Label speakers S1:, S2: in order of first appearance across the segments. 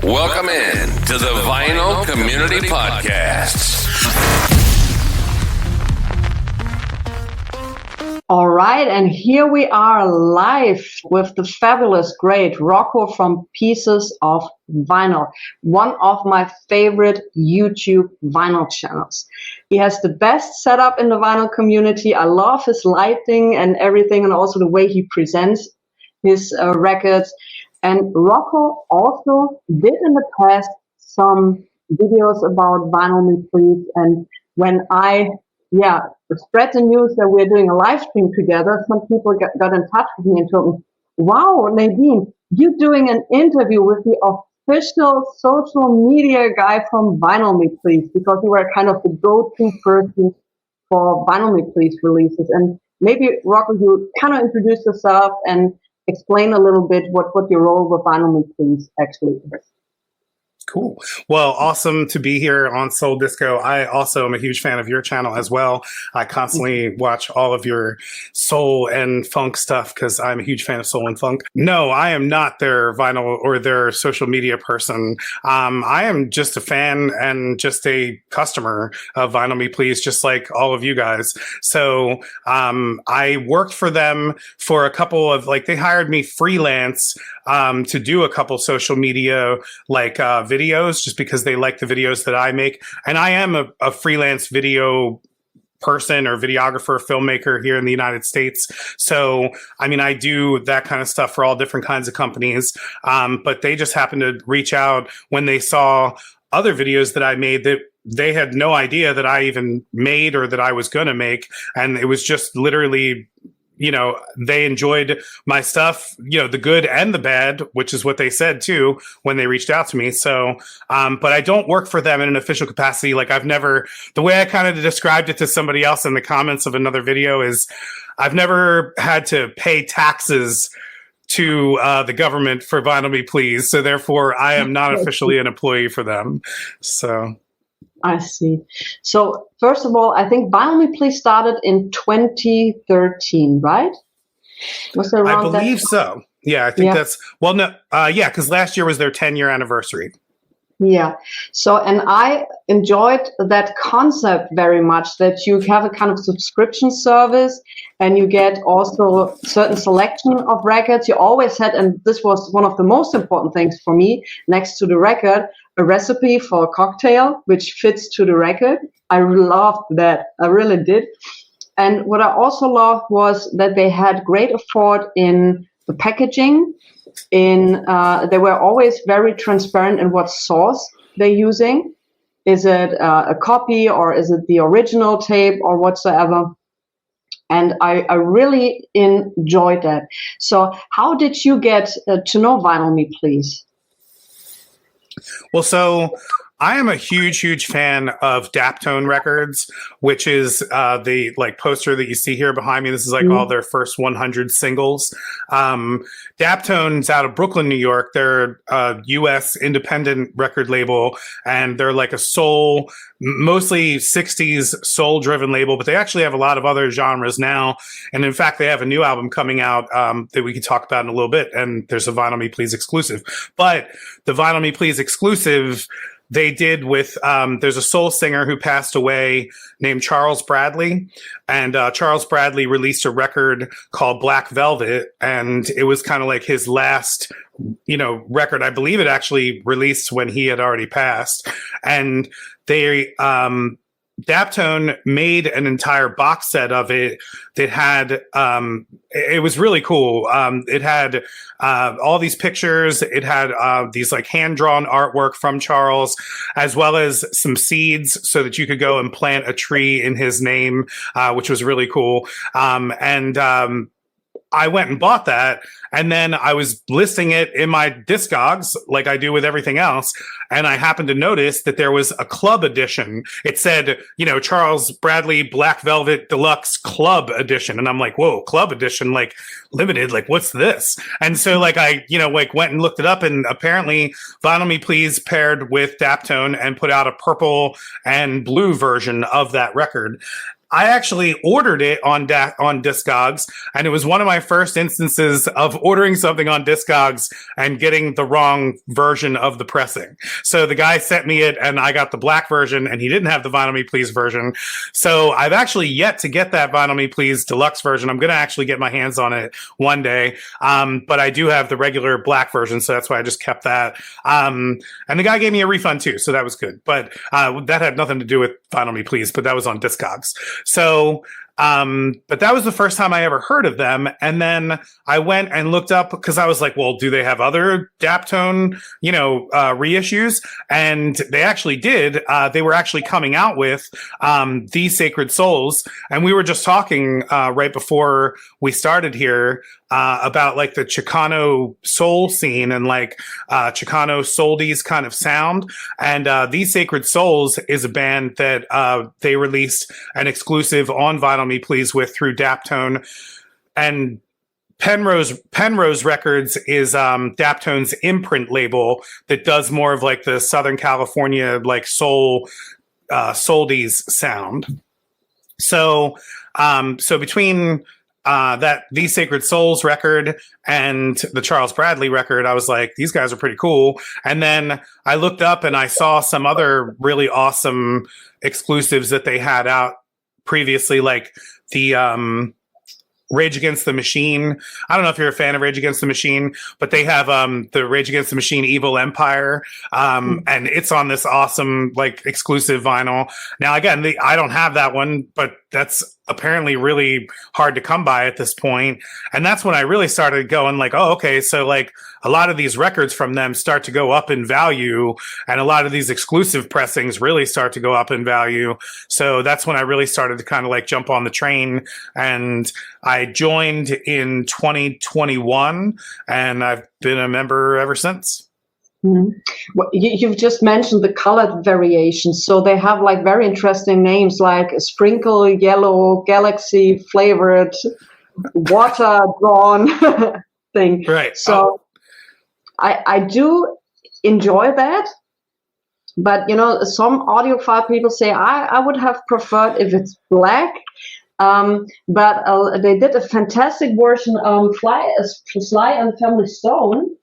S1: Welcome in to the Vinyl Community Podcast.
S2: All right, and here we are live with the fabulous, great Rocco from Pieces of Vinyl, one of my favorite YouTube vinyl channels. He has the best setup in the vinyl community. I love his lighting and everything, and also the way he presents his records. And Rocco also did in the past some videos about Vinyl Me Please, and when I spread the news that we're doing a live stream together, some people got in touch with me and told me, wow, Nadine, you're doing an interview with the official social media guy from Vinyl Me Please, because you were kind of the go-to person for Vinyl Me Please releases. And maybe, Rocco, you kind of introduce yourself and explain a little bit what your role with Vinyl Me Please actually is.
S3: Cool. Well, awesome to be here on Souldisco. I also am a huge fan of your channel as well. I constantly watch all of your soul and funk stuff because I'm a huge fan of soul and funk. No, I am not their vinyl or their social media person. I am just a fan and just a customer of Vinyl Me Please, just like all of you guys. So I worked for them for a couple of, they hired me freelance to do a couple social media videos, just because they like the videos that I make. And I am a freelance video person or videographer, filmmaker here in the United States. So, I do that kind of stuff for all different kinds of companies. But they just happened to reach out when they saw other videos that I made that they had no idea that I even made or that I was going to make. And it was just literally, they enjoyed my stuff, the good and the bad, which is what they said too when they reached out to me. So, but I don't work for them in an official capacity. The way I kind of described it to somebody else in the comments of another video is I've never had to pay taxes to the government for Vinyl Me Please. So therefore I am not officially an employee for them. So.
S2: I see. So first of all, I think Vinyl Me Please started in 2013, right? Was it around
S3: I believe so. Yeah, I think that's, because last year was their 10-year anniversary.
S2: Yeah. So, and I enjoyed that concept very much, that you have a kind of subscription service and you get also certain selection of records. You always had, and this was one of the most important things for me, next to the record, a recipe for a cocktail, which fits to the record. I loved that. I really did. And what I also loved was that they had great effort in the packaging. They were always very transparent in what source they're using. Is it a copy or is it the original tape or whatsoever? And I really enjoyed that. So how did you get to know Vinyl Me Please?
S3: Well, so I am a huge, huge fan of Daptone Records, which is the poster that you see here behind me. This is all their first 100 singles. Daptone's out of Brooklyn, New York. They're a U.S. independent record label, and they're like a soul, mostly 60s soul-driven label, but they actually have a lot of other genres now. And in fact, they have a new album coming out that we can talk about in a little bit, and there's a Vinyl Me Please exclusive. But the Vinyl Me Please exclusive they did with, there's a soul singer who passed away named Charles Bradley. And Charles Bradley released a record called Black Velvet. And it was kind of like his last, record. I believe it actually released when he had already passed. And they, Daptone made an entire box set of it that had, it was really cool. It had all these pictures. It had these hand-drawn artwork from Charles, as well as some seeds so that you could go and plant a tree in his name, which was really cool. I went and bought that, and then I was listing it in my Discogs like I do with everything else, and I happened to notice that there was a club edition. It said, Charles Bradley Black Velvet Deluxe Club Edition, and I'm like, whoa, club edition, limited, what's this? And so I went and looked it up, and apparently Vinyl Me Please paired with Daptone and put out a purple and blue version of that record. I actually ordered it on Discogs, and it was one of my first instances of ordering something on Discogs and getting the wrong version of the pressing. So the guy sent me it, and I got the black version, and he didn't have the Vinyl Me Please version. So I've actually yet to get that Vinyl Me Please deluxe version. I'm going to actually get my hands on it one day, but I do have the regular black version, so that's why I just kept that. And the guy gave me a refund too, so that was good. But that had nothing to do with Vinyl Me Please, but that was on Discogs. So, but that was the first time I ever heard of them. And then I went and looked up because I was like, well, do they have other Daptone, reissues? And they actually did. They were actually coming out with These Sacred Souls. And we were just talking right before we started here about like the Chicano soul scene and like Chicano soldies kind of sound. And These Sacred Souls is a band that they released an exclusive on Vinyl Me Please with through Daptone. And Penrose Records is Daptone's imprint label that does more of like the Southern California like soul soldies sound. So between that These Sacred Souls record and the Charles Bradley record, I was like, these guys are pretty cool. And then I looked up and I saw some other really awesome exclusives that they had out previously, like the Rage Against the Machine. I don't know if you're a fan of Rage Against the Machine, but they have the Rage Against the Machine Evil Empire, and it's on this awesome like exclusive vinyl. Now again, I don't have that one, but that's apparently really hard to come by at this point. And that's when I really started going like, oh, okay, so like a lot of these records from them start to go up in value, and a lot of these exclusive pressings really start to go up in value. So that's when I really started to kind of like jump on the train, and I joined in 2021, and I've been a member ever since.
S2: Mm-hmm. Well, you've just mentioned the color variations. So they have like very interesting names like Sprinkle Yellow, Galaxy Flavored, Water Drawn thing.
S3: Right.
S2: So I do enjoy that. But, some audiophile people say I would have preferred if it's black. But they did a fantastic version of Sly and Family Stone,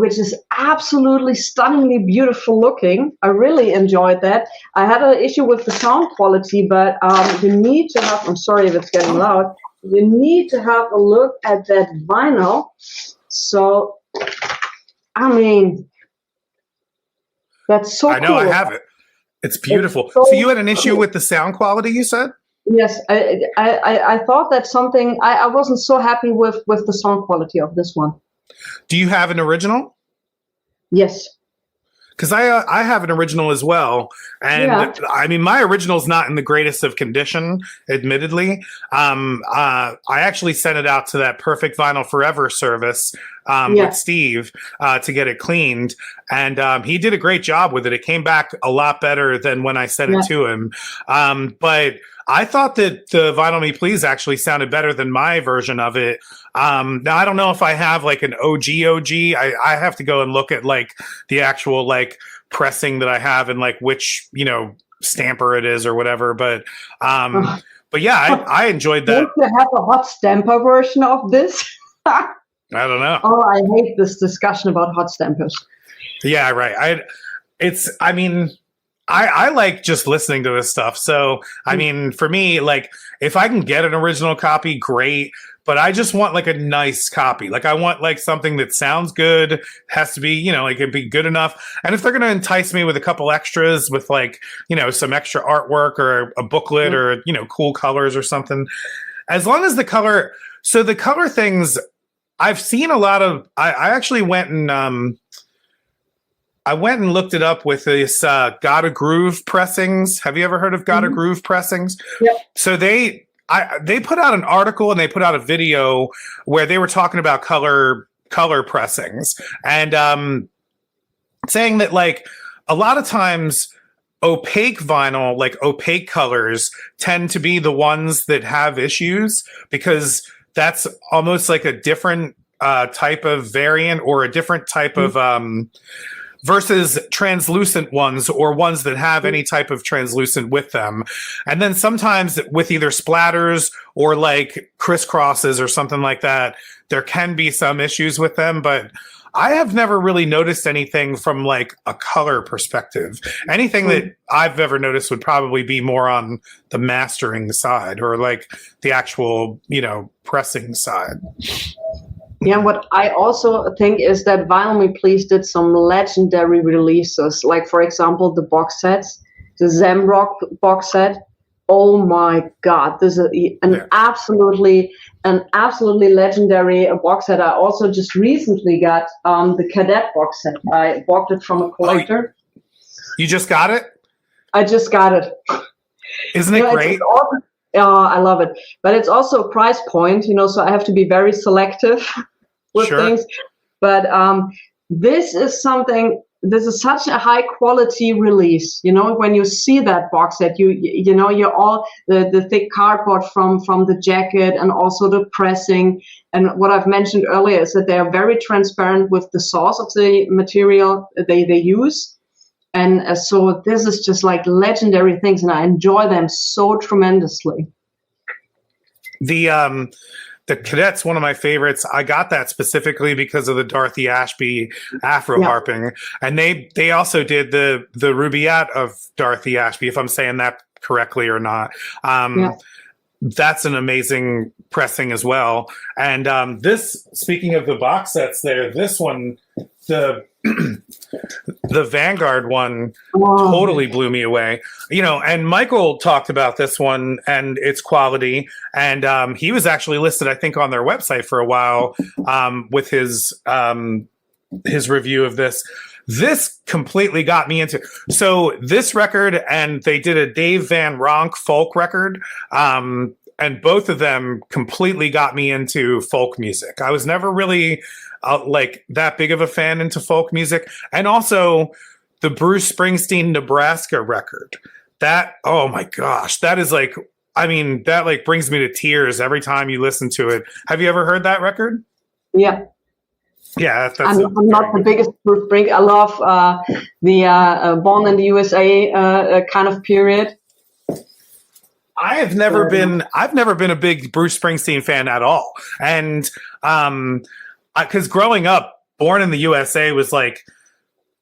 S2: which is absolutely stunningly beautiful looking. I really enjoyed that. I had an issue with the sound quality, but you need to have, I'm sorry if it's getting loud, you need to have a look at that vinyl. So, I mean, that's so cool.
S3: I know, cool. I have it. It's beautiful. So you had an issue with the sound quality, you said?
S2: Yes, I thought that's something, I wasn't so happy with the sound quality of this one.
S3: Do you have an original?
S2: Yes.
S3: Because I have an original as well. And yeah. I mean, my original's not in the greatest of condition, admittedly. I actually sent it out to that Perfect Vinyl Forever service with Steve to get it cleaned. And he did a great job with it. It came back a lot better than when I sent it to him. But I thought that the Vinyl Me Please actually sounded better than my version of it. Now, I don't know if I have like an OG. I have to go and look at like the actual like pressing that I have and like which, stamper it is or whatever. But yeah, I enjoyed that.
S2: Don't you have a hot stamper version of this?
S3: I don't know.
S2: Oh, I hate this discussion about hot stampers.
S3: Yeah, right. I like just listening to this stuff. So, I mean, for me, like, if I can get an original copy, great. But I just want, like, a nice copy. Like, I want, like, something that sounds good, has to be, it be good enough. And if they're going to entice me with a couple extras with, like, some extra artwork or a booklet or, cool colors or something, as long as the color... So the color things, I've seen a lot of... I actually went and... I went and looked it up with this Gotta Groove pressings. Have you ever heard of Gotta Groove pressings?
S2: Yep.
S3: So they put out an article and they put out a video where they were talking about color pressings and saying that like a lot of times opaque vinyl, like opaque colors, tend to be the ones that have issues because that's almost like a different type of variant or a different type of versus translucent ones or ones that have any type of translucent with them. And then sometimes with either splatters or like crisscrosses or something like that, there can be some issues with them, but I have never really noticed anything from like a color perspective. Anything that I've ever noticed would probably be more on the mastering side or like the actual, pressing side.
S2: Yeah, what I also think is that Vinyl Me Please did some legendary releases, like for example the box sets, the Zamrock box set. Oh my God, this is an absolutely legendary box set. I also just recently got the Cadet box set. I bought it from a collector.
S3: Oh, you just got it?
S2: I just got it.
S3: Isn't it great?
S2: I love it. But it's also a price point, so I have to be very selective with things. But this is such a high quality release. When you see that box set, you're all the thick cardboard from the jacket and also the pressing. And what I've mentioned earlier is that they are very transparent with the source of the material they use. And so this is just like legendary things, and I enjoy them so tremendously.
S3: The Cadet's one of my favorites. I got that specifically because of the Dorothy Ashby Afro harping, and they also did the Rubaiyat of Dorothy Ashby, if I'm saying that correctly or not. That's an amazing pressing as well. And this, speaking of the box sets, this one, the Vanguard one totally blew me away. And Michael talked about this one and its quality, and he was actually listed, I think, on their website for a while with his review of this. This completely got me into. So this record, and they did a Dave Van Ronk folk record, and both of them completely got me into folk music. I was never really like that big of a fan into folk music. And also the Bruce Springsteen Nebraska record. That, oh my gosh, that is like, that like brings me to tears every time you listen to it. Have you ever heard that record?
S2: Yeah.
S3: Yeah, that's
S2: I'm not the biggest Bruce Springsteen. I love the Born in the USA kind of period.
S3: I've never been a big Bruce Springsteen fan at all. And because growing up, Born in the USA was like,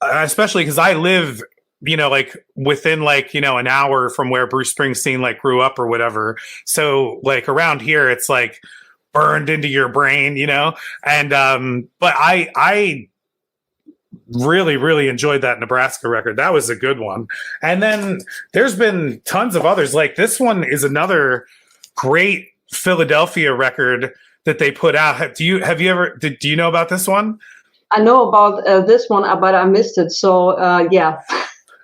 S3: especially because I live, like within like, an hour from where Bruce Springsteen like grew up or whatever. So like around here, it's like burned into your brain, and but I really, really enjoyed that Nebraska record. That was a good one. And then there's been tons of others. Like this one is another great Philadelphia record that they put out. Do you know about this one?
S2: I know about this one, but I missed it. So yeah.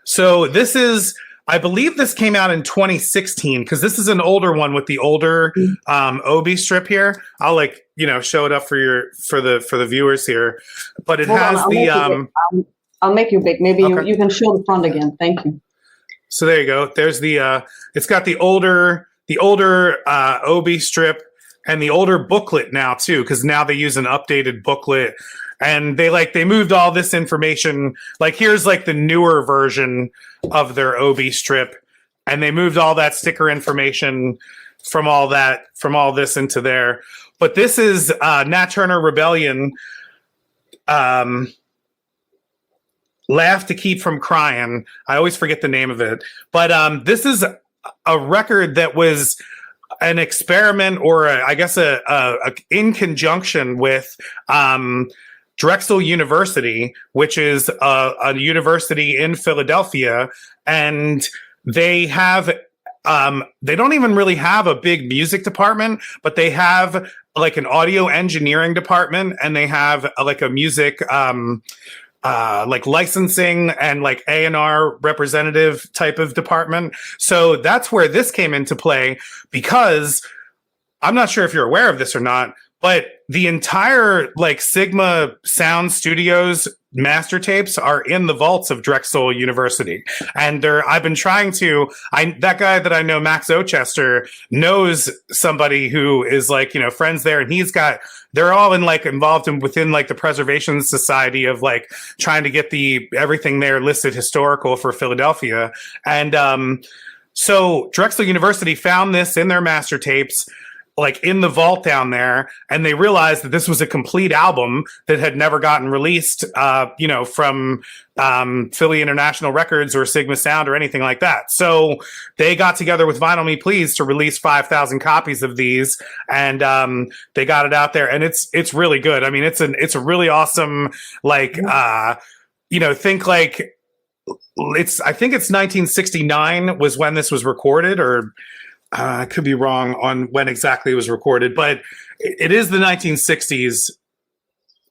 S3: So this is, I believe this came out in 2016 because this is an older one with the older Obi strip here. I'll show it up for the viewers here, but it has
S2: I'll make you big. Maybe you can show the front again. Thank you.
S3: So there you go. There's it's got the older Obi strip and the older booklet now too, because now they use an updated booklet. And they moved all this information. Like here's like the newer version of their Obi strip, and they moved all that sticker information from all this into there. But this is Nat Turner Rebellion, Laugh to Keep from Crying. I always forget the name of it. But this is a record that was an experiment, or I guess in conjunction with Drexel University, which is a university in Philadelphia, and they have they don't even really have a big music department, but they have like an audio engineering department, and they have like a music like licensing and like A&R representative type of department. So that's where this came into play, because I'm not sure if you're aware of this or not, but the entire like Sigma Sound Studios master tapes are in the vaults of Drexel University. And I've been trying to, that guy that I know, Max Ochester, knows somebody who is like, you know, friends there. And they're all involved within like the Preservation Society of like trying to get everything there listed historical for Philadelphia. And, so Drexel University found this in their master tapes, like in the vault down there, and they realized that this was a complete album that had never gotten released, from Philly International Records or Sigma Sound or anything like that. So they got together with Vinyl Me Please to release 5,000 copies of these, and they got it out there, and it's really good. I mean, it's a really awesome, like, think like. I think it's 1969 was when this was recorded, or I could be wrong on when exactly it was recorded, but it is the 1960s,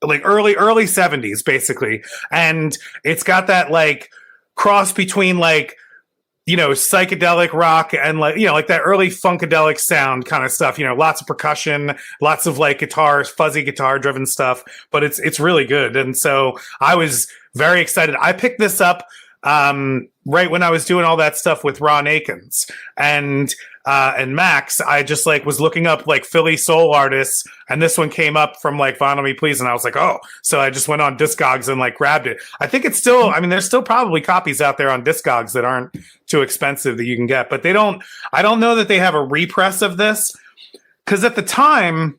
S3: like early 70s, basically. And it's got that like cross between like, you know, psychedelic rock and like, you know, like that early funkadelic sound kind of stuff, you know, lots of percussion, lots of like guitars, fuzzy guitar driven stuff, but it's really good. And so I was very excited. I picked this up right when I was doing all that stuff with Ron Akins and Max. I just like was looking up like Philly soul artists, and this one came up from like Vinyl Me Please, and I was like, oh, so I just went on Discogs and like grabbed it. I think it's still, I mean, there's still probably copies out there on Discogs that aren't too expensive that you can get, but I don't know that they have a repress of this, because at the time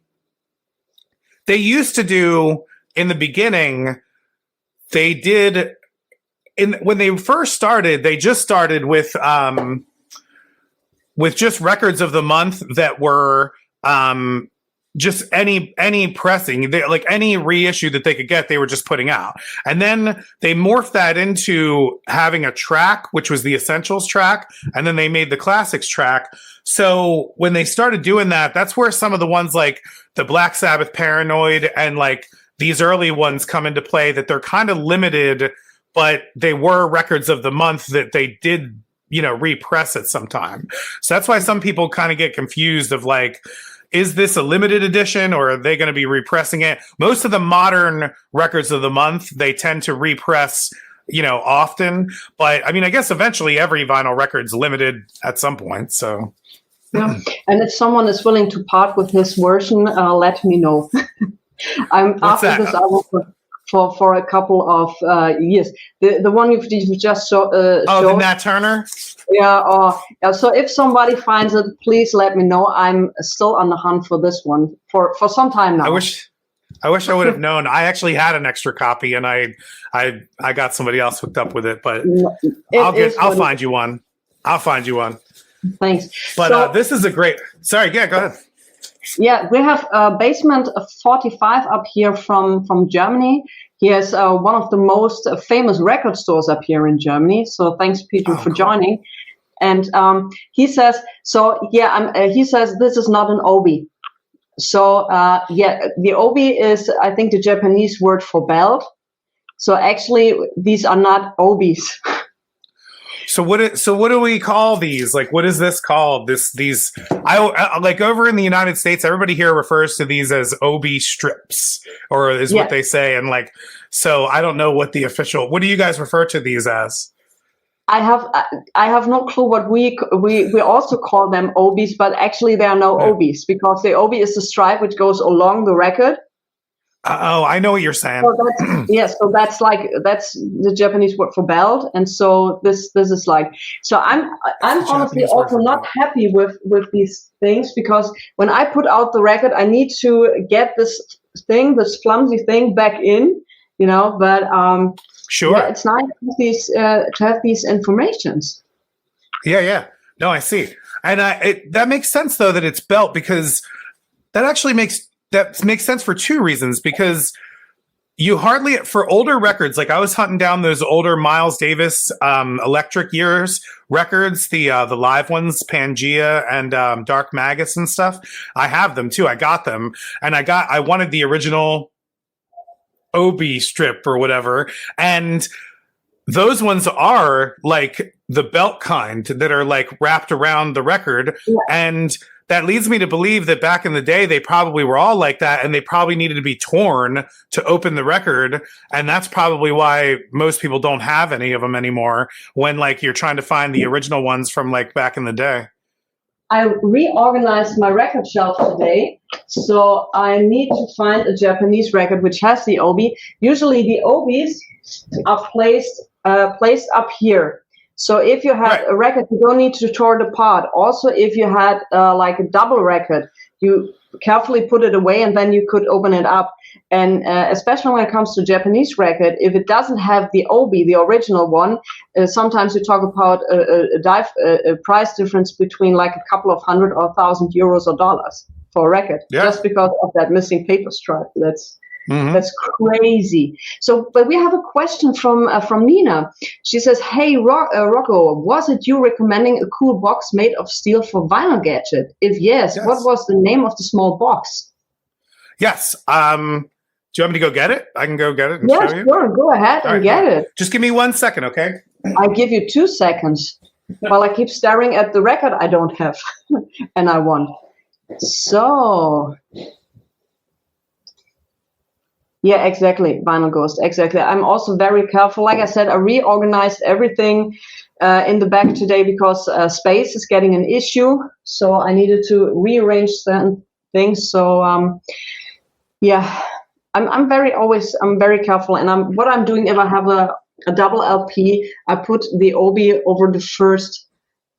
S3: they used to do, in the beginning, they did. When they first started, they just started with just records of the month that were just any pressing, like any reissue that they could get, they were just putting out. And then they morphed that into having a track, which was the Essentials track, and then they made the Classics track. So when they started doing that, that's where some of the ones like the Black Sabbath Paranoid and like these early ones come into play, that they're kind of limited, but they were records of the month that they did, you know, repress at some time. So that's why some people kind of get confused of like, is this a limited edition or are they going to be repressing it? Most of the modern records of the month, they tend to repress, you know, often. But I mean, I guess eventually every vinyl record's limited at some point. So.
S2: Yeah. And if someone is willing to part with his version, let me know. I'm
S3: What's
S2: after
S3: that?
S2: this album for a couple of years. The one you just showed.
S3: The Nat Turner?
S2: Yeah. So if somebody finds it, please let me know. I'm still on the hunt for this one for some time now.
S3: I wish I would have known. I actually had an extra copy, and I got somebody else hooked up with it. But I'll find you one. I'll find you one.
S2: Thanks.
S3: But this is a great. Sorry, yeah, go ahead.
S2: Yeah, we have Basement 45 up here from Germany. He has one of the most famous record stores up here in Germany. So thanks, Peter, for joining. And he says, he says this is not an obi. So the obi is, I think, the Japanese word for belt. So actually, these are not obis.
S3: So what do we call these? Like, what is this called? I like over in the United States, everybody here refers to these as OB strips, or is what they say. And like, so I don't know what do you guys refer to these as?
S2: I have no clue what we also call them obis, but actually there are no obis, because the obi is the stripe which goes along the record.
S3: Oh, I know what you're saying.
S2: So that's the Japanese word for belt, and so this is like, so I'm honestly also not happy with these things, because when I put out the record, I need to get this clumsy thing back in, you know. But
S3: sure,
S2: yeah, it's nice to have these informations.
S3: Yeah. No, I see, and that makes sense though that it's belt, because that actually makes sense for two reasons. Because you hardly, for older records, like I was hunting down those older Miles Davis Electric Years records, the live ones, Pangea and Dark Magus and stuff. I have them too. I got them, and I wanted the original Obi strip or whatever, and those ones are like the belt kind that are like wrapped around the record, and that leads me to believe that back in the day, they probably were all like that, and they probably needed to be torn to open the record. And that's probably why most people don't have any of them anymore when like you're trying to find the original ones from like back in the day.
S2: I reorganized my record shelf today, so I need to find a Japanese record which has the obi. Usually the obis are placed up here. So if you had a record, you don't need to tear it apart. Also, if you had like a double record, you carefully put it away and then you could open it up. And especially when it comes to Japanese record, if it doesn't have the obi, the original one, sometimes you talk about a price difference between like a couple of $100 or 1,000 euros or dollars for a record, just because of that missing paper stripe. That's crazy. So, but we have a question from Nina. She says, "Hey, Rocco, was it you recommending a cool box made of steel for Vinyl Gadget? If yes, what was the name of the small box?"
S3: Yes. Do you want me to go get it? I can go get it and show you.
S2: Sure. Go ahead and get it.
S3: Just give me 1 second, okay?
S2: I give you 2 seconds. While I keep staring at the record I don't have, and I want. So. Yeah, exactly. Vinyl Ghost. Exactly. I'm also very careful. Like I said, I reorganized everything in the back today because space is getting an issue. So I needed to rearrange certain things. So yeah, I'm very careful. And what I'm doing if I have a double LP, I put the obi over the first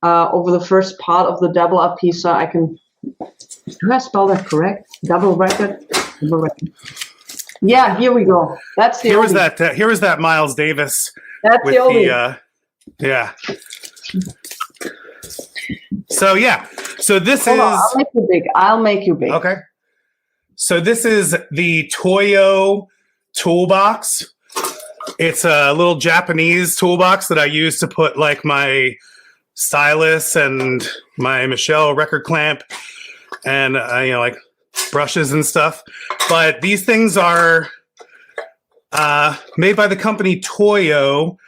S2: part of the double LP, so I can. Do I spell that correct? Double record. Double record. Yeah, here we go. That's the. Here was
S3: that Miles Davis.
S2: That's
S3: with
S2: the obi.
S3: Yeah. So yeah. So this is.
S2: I'll make you big.
S3: Okay. So this is the Toyo toolbox. It's a little Japanese toolbox that I use to put like my stylus and my Michelle record clamp and like brushes and stuff. But these things are made by the company Toyo,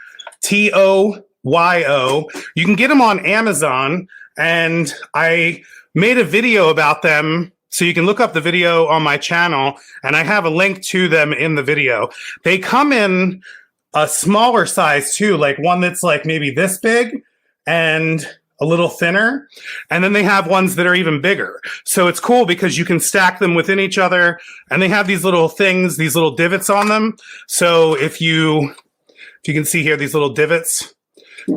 S3: Toyo. You can get them on Amazon, and I made a video about them. So you can look up the video on my channel, and I have a link to them in the video. They come in a smaller size too, like one that's like maybe this big and a little thinner. And then they have ones that are even bigger. So it's cool because you can stack them within each other, and they have these little things, these little divots on them. So if you can see here, these little divots.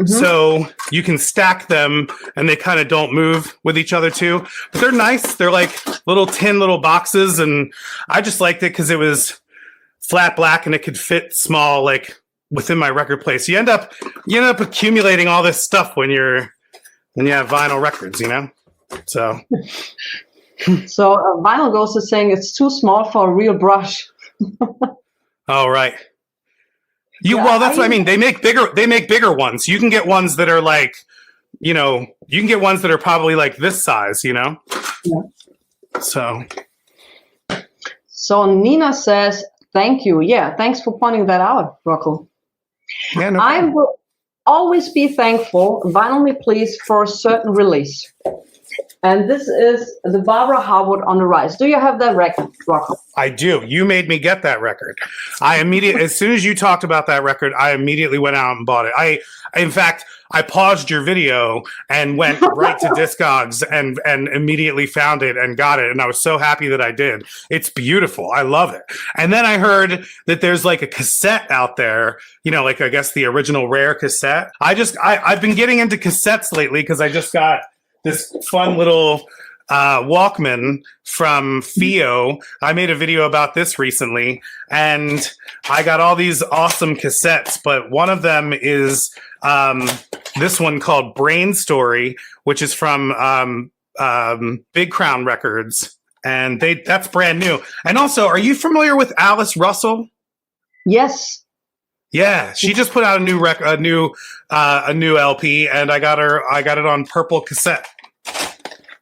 S3: So you can stack them and they kind of don't move with each other too. But they're nice. They're like little boxes. And I just liked it because it was flat black and it could fit small, like within my record place. You end up accumulating all this stuff when you have vinyl records, So.
S2: So Vinyl Ghost is saying it's too small for a real brush.
S3: Oh, right. Well, that's what I mean. They make bigger ones. You can get ones that are like, you can get ones that are probably like this size, Yeah. So
S2: Nina says, thank you. Yeah, thanks for pointing that out, Rocco.
S3: Yeah, no
S2: I
S3: problem.
S2: will always be thankful, Vinyl Me Please, for a certain release. And this is the Barbara Harwood on the Rise. Do you have that record, Rocco?
S3: I do. You made me get that record. As soon as you talked about that record, I immediately went out and bought it. In fact, I paused your video and went right to Discogs and immediately found it and got it. And I was so happy that I did. It's beautiful. I love it. And then I heard that there's like a cassette out there, like I guess the original rare cassette. I've been getting into cassettes lately because I just got this fun little Walkman from Fio. I made a video about this recently, and I got all these awesome cassettes, but one of them is this one called Brain Story, which is from Big Crown Records, and that's brand new. And also, are you familiar with Alice Russell?
S2: Yes.
S3: Yeah, she just put out a new LP, and I got it on purple cassette.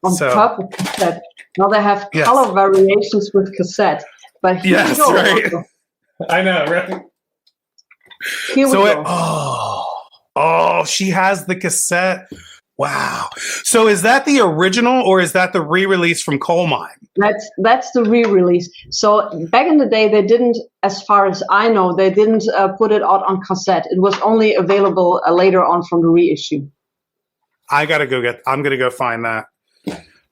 S2: Purple cassette. Now they have color variations with cassette, but here we go.
S3: Right. I know, right?
S2: Here we go.
S3: Oh, she has the cassette. Wow. So is that the original or is that the re-release from Coal Mine?
S2: That's the re-release. So back in the day, they didn't, as far as I know, they didn't put it out on cassette. It was only available later on from the reissue.
S3: I'm going to go find that.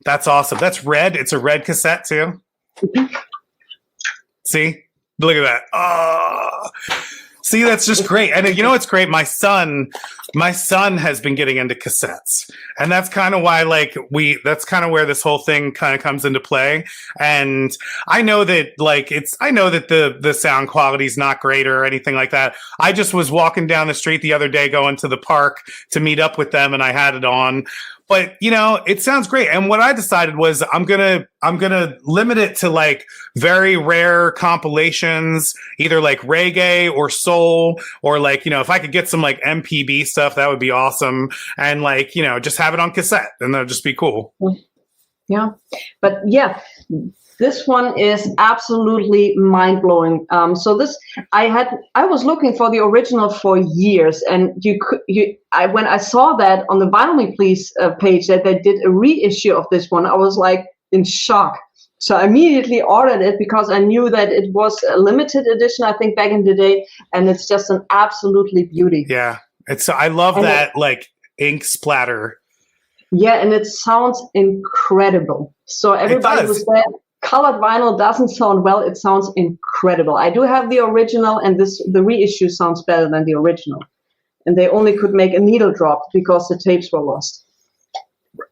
S3: That's awesome. That's red. It's a red cassette too. See? Look at that. Oh. See, that's just great. And you know what's great? My son has been getting into cassettes. And that's kind of why that's kind of where this whole thing kind of comes into play. And I know that the sound quality is not great or anything like that. I just was walking down the street the other day going to the park to meet up with them and I had it on. But it sounds great. And what I decided was I'm gonna limit it to like very rare compilations, either like reggae or soul, or like, if I could get some like MPB stuff, that would be awesome. And like, just have it on cassette and that'll just be cool.
S2: Yeah. But yeah, this one is absolutely mind blowing. So this, I was looking for the original for years, and when I saw that on the Vinyl Me Please page that they did a reissue of this one, I was like in shock. So I immediately ordered it because I knew that it was a limited edition, I think, back in the day, and it's just an absolutely beauty.
S3: Yeah, I love that like ink splatter.
S2: Yeah, and it sounds incredible. So everybody was there. Colored vinyl doesn't sound well. It sounds incredible. I do have the original, and the reissue sounds better than the original. And they only could make a needle drop because the tapes were lost.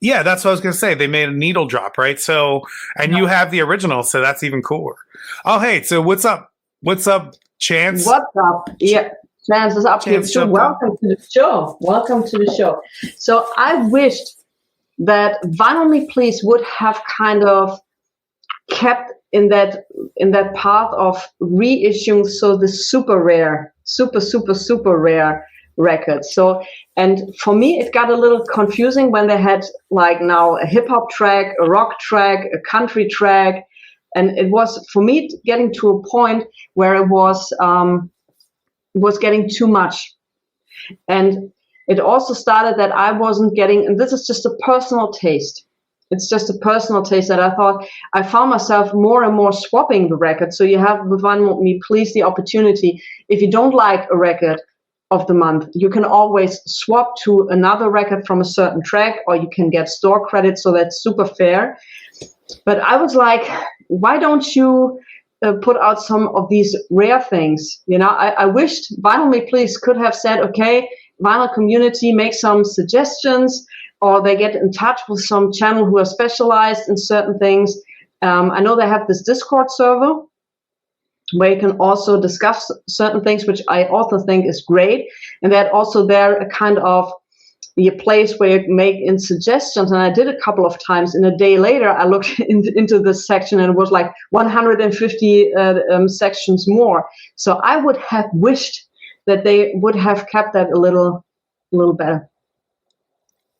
S3: Yeah, that's what I was going to say. They made a needle drop, right? So, and you have the original, so that's even cooler. Oh, hey, so what's up? What's up, Chance?
S2: What's up? Yeah, Chance is up here too. Welcome to the show. Welcome to the show. So I wished that Vinyl Me Please would have kind of kept in that path of reissuing the super rare records. So, and for me it got a little confusing when they had like now a hip hop track, a rock track, a country track, and it was for me getting to a point where it was getting too much. And it also started that I wasn't getting, and this is just a personal taste. It's just a personal taste that I thought I found myself more and more swapping the record. So you have with Vinyl Me Please the opportunity, if you don't like a record of the month, you can always swap to another record from a certain track, or you can get store credit. So that's super fair. But I was like, why don't you put out some of these rare things? I wished Vinyl Me Please could have said, okay, vinyl community, make some suggestions, or they get in touch with some channel who are specialized in certain things. I know they have this Discord server where you can also discuss certain things, which I also think is great. And that also there a kind of a place where you make in suggestions. And I did a couple of times. And a day later, I looked into this section and it was like 150 sections more. So I would have wished that they would have kept that a little better.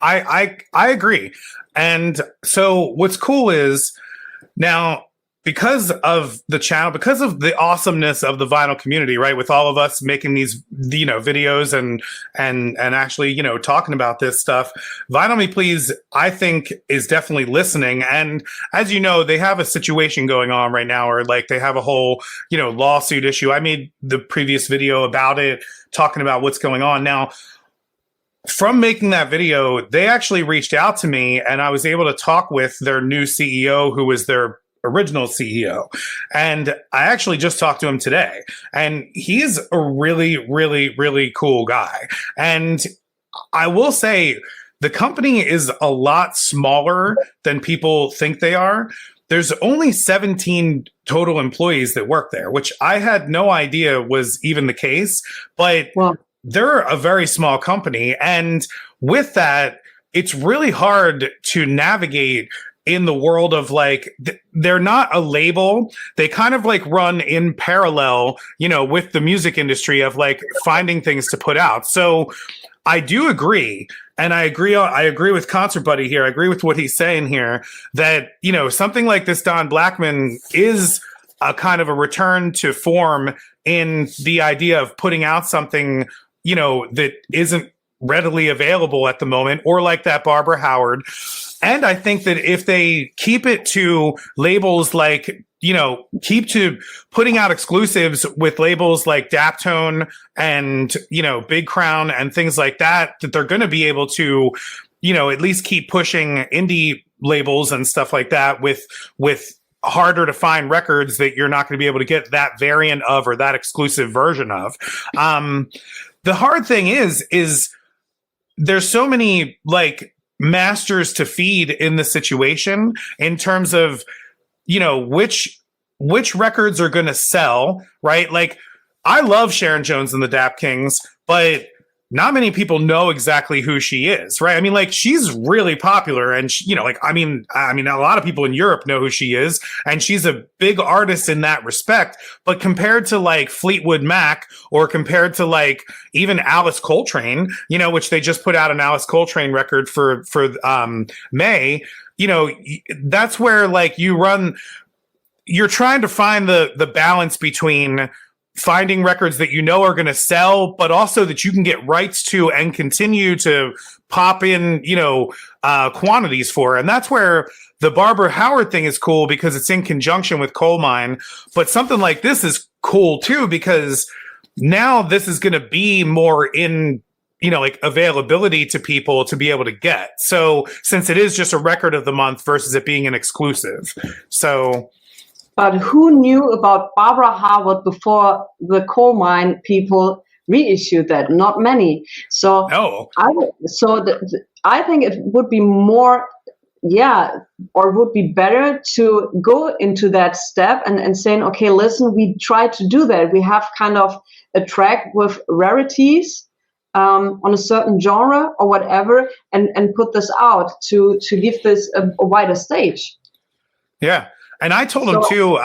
S3: I agree. And so what's cool is now, because of the channel, because of the awesomeness of the vinyl community, right? With all of us making these, videos and actually, talking about this stuff, Vinyl Me Please, I think, is definitely listening. And as you know, they have a situation going on right now, or like they have a whole, lawsuit issue. I made the previous video about it, talking about what's going on now. From making that video, they actually reached out to me, and I was able to talk with their new CEO, who was their original CEO. And I actually just talked to him today, and he's a really, really, really cool guy. And I will say the company is a lot smaller than people think they are. There's only 17 total employees that work there, which I had no idea was even the case, but they're a very small company. And with that, it's really hard to navigate in the world of like, they're not a label. They kind of like run in parallel, with the music industry of like finding things to put out. So I do agree. And I agree with Concert Buddy here. I agree with what he's saying here that, something like this Don Blackman is a kind of a return to form in the idea of putting out something, that isn't readily available at the moment, or like that Barbara Howard. And I think that if they keep it to labels like, keep to putting out exclusives with labels like Daptone and, Big Crown and things like that, that they're going to be able to, at least keep pushing indie labels and stuff like that with harder to find records that you're not going to be able to get that variant of or that exclusive version of. The hard thing is there's so many like masters to feed in the situation in terms of, which records are going to sell, right? Like, I love Sharon Jones and the Dap Kings, but not many people know exactly who she is, right? I mean, like, she's really popular, and she, I mean, a lot of people in Europe know who she is, and she's a big artist in that respect. But compared to like Fleetwood Mac, or compared to like even Alice Coltrane, which they just put out an Alice Coltrane record for May, that's where like you're trying to find the balance between finding records that are going to sell, but also that you can get rights to and continue to pop in, quantities for. And that's where the Barbara Howard thing is cool, because it's in conjunction with Coal Mine. But something like this is cool too, because now this is going to be more in, like availability to people to be able to get. So since it is just a record of the month versus it being an exclusive. So...
S2: But who knew about Barbara Howard before the Coal Mine people reissued that? Not many. So
S3: no.
S2: I think it would be more, or would be better to go into that step and saying, okay, listen, we try to do that. We have kind of a track with rarities on a certain genre or whatever, and put this out to give this a wider stage.
S3: Yeah. And I told him too,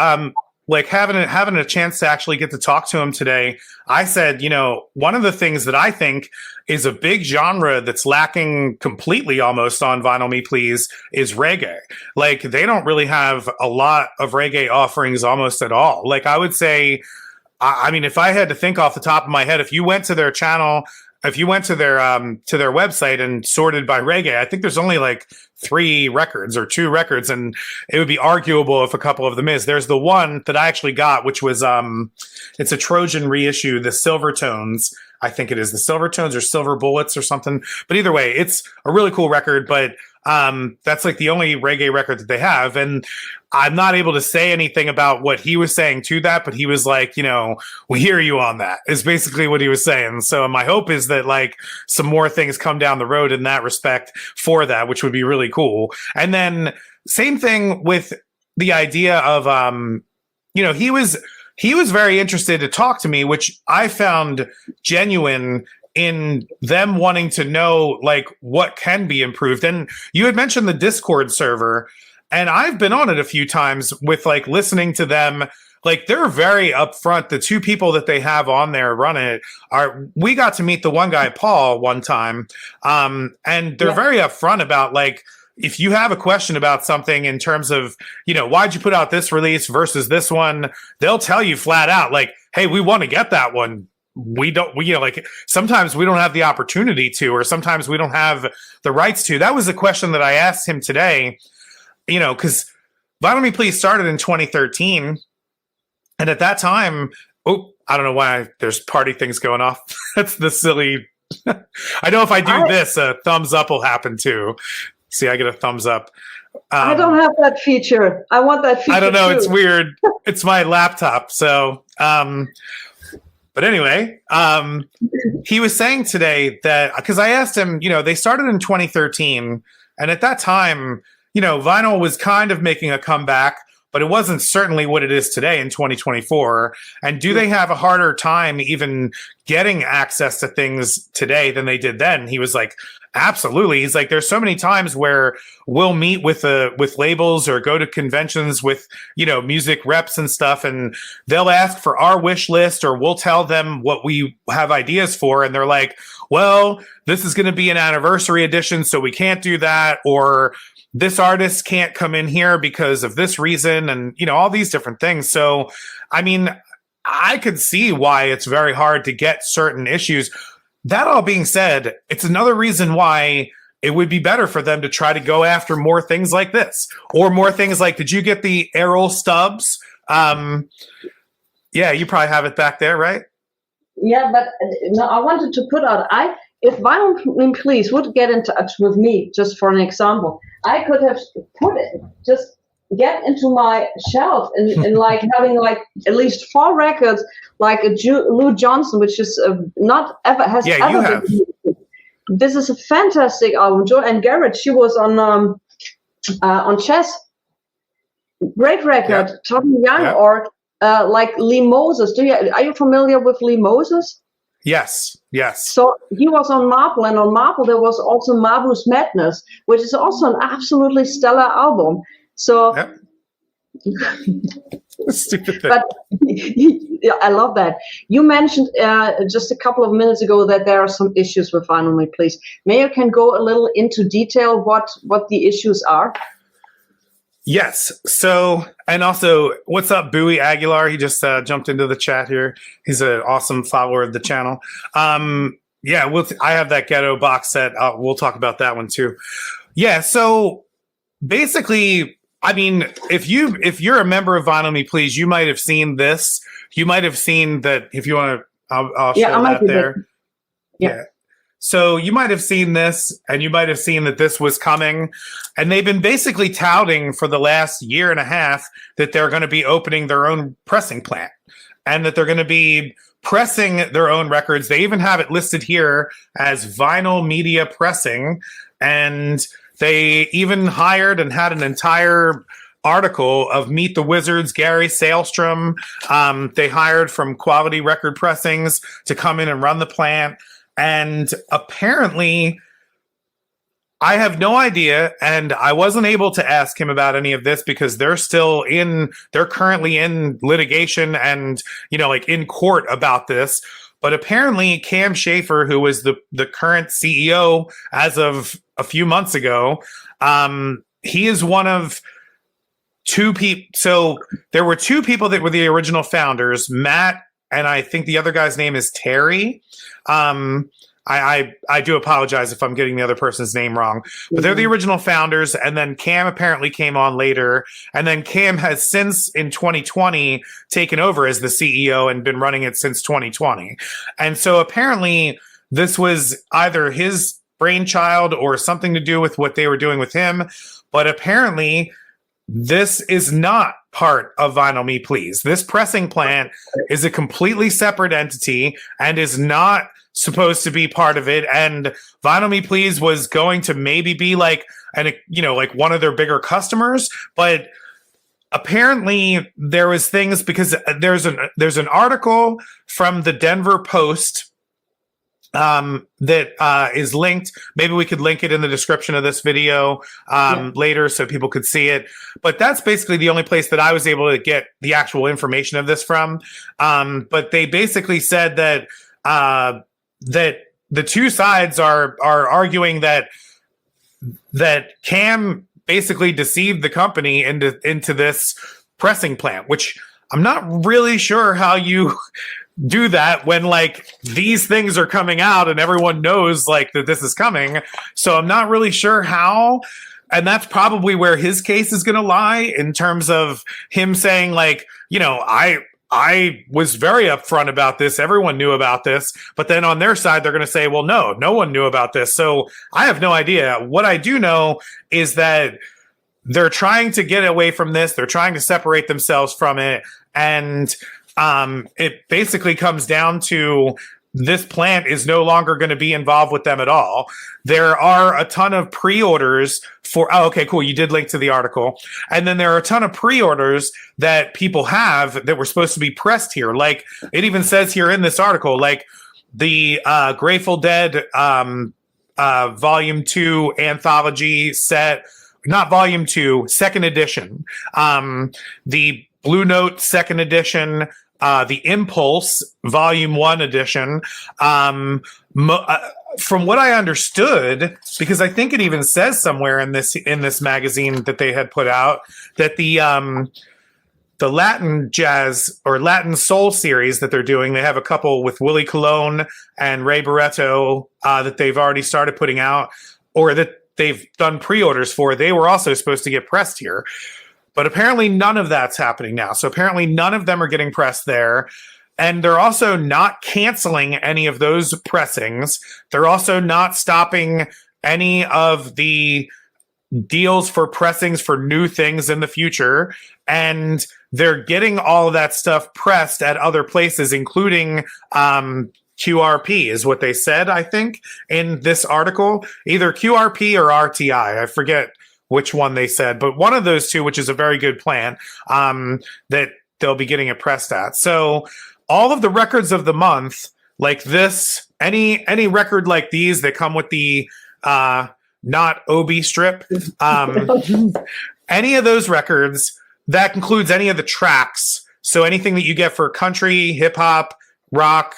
S3: like having a chance to actually get to talk to him today, I said, one of the things that I think is a big genre that's lacking completely almost on Vinyl Me Please is reggae. Like, they don't really have a lot of reggae offerings almost at all. Like, I would say, I mean, if I had to think off the top of my head, if you went to their channel, if you went to their website and sorted by reggae, I think there's only like 3 records or 2 records, and it would be arguable if a couple of them is. There's the one that I actually got, which was it's a Trojan reissue, the Silvertones. I think it is the Silvertones or Silver Bullets or something. But either way, it's a really cool record, but that's like the only reggae record that they have. And I'm not able to say anything about what he was saying to that, but he was like, we hear you on that, is basically what he was saying. So my hope is that like some more things come down the road in that respect for that, which would be really cool. And then same thing with the idea of, he was very interested to talk to me, which I found genuine in them wanting to know like what can be improved. And you had mentioned the Discord server, and I've been on it a few times with like listening to them. Like, they're very upfront. The 2 people that they have on there running it we got to meet the one guy, Paul, one time. And they're very upfront about like, if you have a question about something in terms of, why'd you put out this release versus this one, they'll tell you flat out like, hey, we want to get that one. We like sometimes we don't have the opportunity to, or sometimes we don't have the rights to. That was a question that I asked him today, because Vinyl Me Please started in 2013. And at that time, I don't know why there's party things going off. That's the silly. I know if I do this, a thumbs up will happen too. See, I get a thumbs up.
S2: I don't have that feature. I want that feature.
S3: I don't know.
S2: Too.
S3: It's weird. It's my laptop. So, but anyway, he was saying today that, because I asked him, they started in 2013. And at that time, vinyl was kind of making a comeback, but it wasn't certainly what it is today in 2024. And do they have a harder time even getting access to things today than they did then? He was like, absolutely. He's like, there's so many times where we'll meet with labels or go to conventions with, music reps and stuff, and they'll ask for our wish list, or we'll tell them what we have ideas for. And they're like, well, this is going to be an anniversary edition, so we can't do that. Or this artist can't come in here because of this reason, and, all these different things. So, I mean, I could see why it's very hard to get certain issues. that all being said, it's another reason why it would be better for them to try to go after more things like this, or more things like, did you get the Errol Stubbs? Yeah, you probably have it back there, right?
S2: Yeah, but no, I wanted to put out, if Vinyl Please would get in touch with me, just for an example, I could have put it, just get into my shelf and like having like at least 4 records, like a Lou Johnson, which is not ever has ever been. This is a fantastic album. Jo and Garrett, she was on Chess, great record. Yeah. Tommy Young, yeah. Or like Lee Moses. Are you familiar with Lee Moses?
S3: Yes.
S2: So he was on Marble, and on Marble there was also Marvelous Madness, which is also an absolutely stellar album. So,
S3: yep. Stupid thing.
S2: But I love that. You mentioned just a couple of minutes ago that there are some issues with Vinyl Me Please. May you can go a little into detail what the issues are?
S3: Yes. So, and also, what's up, Bowie Aguilar? He just jumped into the chat here. He's an awesome follower of the channel. Yeah, I have that Ghetto box set. We'll talk about that one too. Yeah. So basically, I mean, if you're a member of Vinyl Me Please, you might have seen this. You might have seen that. If you want to, I'll show that there. Yeah. So you might have seen this, and you might have seen that this was coming. And they've been basically touting for the last year and a half that they're going to be opening their own pressing plant, and that they're going to be pressing their own records. They even have it listed here as Vinyl Media Pressing. And they even hired and had an entire article of Meet the Wizards, Gary Sailstrom. They hired from Quality Record Pressings to come in and run the plant. And apparently, I have no idea, and I wasn't able to ask him about any of this because they're currently in litigation and, like in court about this. But apparently Cam Schaefer, who was the current CEO as of a few months ago, he is one of 2 people. So there were 2 people that were the original founders, Matt, and I think the other guy's name is Terry. I do apologize if I'm getting the other person's name wrong, but they're the original founders. And then Cam apparently came on later. And then Cam has since in 2020 taken over as the CEO and been running it since 2020. And so apparently this was either his brainchild or something to do with what they were doing with him. But apparently this is not part of Vinyl Me Please. This pressing plant is a completely separate entity and is not supposed to be part of it. And Vinyl Me Please was going to maybe be like one of their bigger customers, but apparently there was things, because there's an article from the Denver Post that is linked. Maybe we could link it in the description of this video later so people could see it. But that's basically the only place that I was able to get the actual information of this from. But they basically said that that the 2 sides are arguing that Cam basically deceived the company into this pressing plant, which I'm not really sure how you do that when like these things are coming out and everyone knows like that this is coming. So I'm not really sure how. And that's probably where his case is going to lie, in terms of him saying like, I was very upfront about this. Everyone knew about this. But then on their side, they're going to say, well, no one knew about this. So I have no idea. What I do know is that they're trying to get away from this. They're trying to separate themselves from it. And it basically comes down to this plant is no longer going to be involved with them at all. There are a ton of pre-orders for, okay, cool. You did link to the article. And then there are a ton of pre-orders that people have that were supposed to be pressed here. Like it even says here in this article, like the Grateful Dead Volume 2 anthology set, not Volume 2, second edition. The Blue Note second edition, the Impulse Volume 1 edition. From what I understood, because I think it even says somewhere in this magazine that they had put out that the Latin jazz or Latin soul series that they're doing. They have a couple with Willie Colon and Ray Barretto that they've already started putting out, or that they've done pre-orders for. They were also supposed to get pressed here, but apparently none of that's happening now. So apparently none of them are getting pressed there. And they're also not canceling any of those pressings. They're also not stopping any of the deals for pressings for new things in the future. And they're getting all of that stuff pressed at other places, including QRP is what they said, I think, in this article. Either QRP or RTI. I forget which one they said, but one of those two, which is a very good plant, that they'll be getting it pressed at. So all of the records of the month, like this, any record like these that come with the not OB strip, any of those records, that includes any of the tracks. So anything that you get for country, hip hop, rock,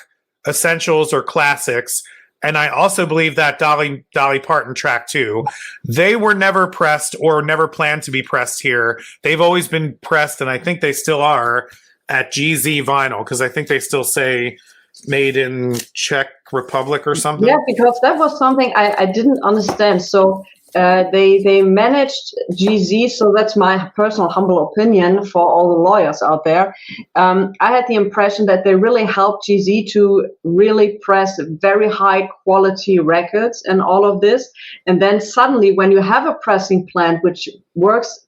S3: essentials, or classics. And I also believe that Dolly Parton track too. They were never pressed or never planned to be pressed here. They've always been pressed, and I think they still are, at GZ Vinyl, because I think they still say made in Czech Republic or something.
S2: Yeah, because that was something I didn't understand. So they managed GZ, so that's my personal humble opinion for all the lawyers out there. I had the impression that they really helped GZ to really press very high quality records and all of this. And then suddenly when you have a pressing plant which works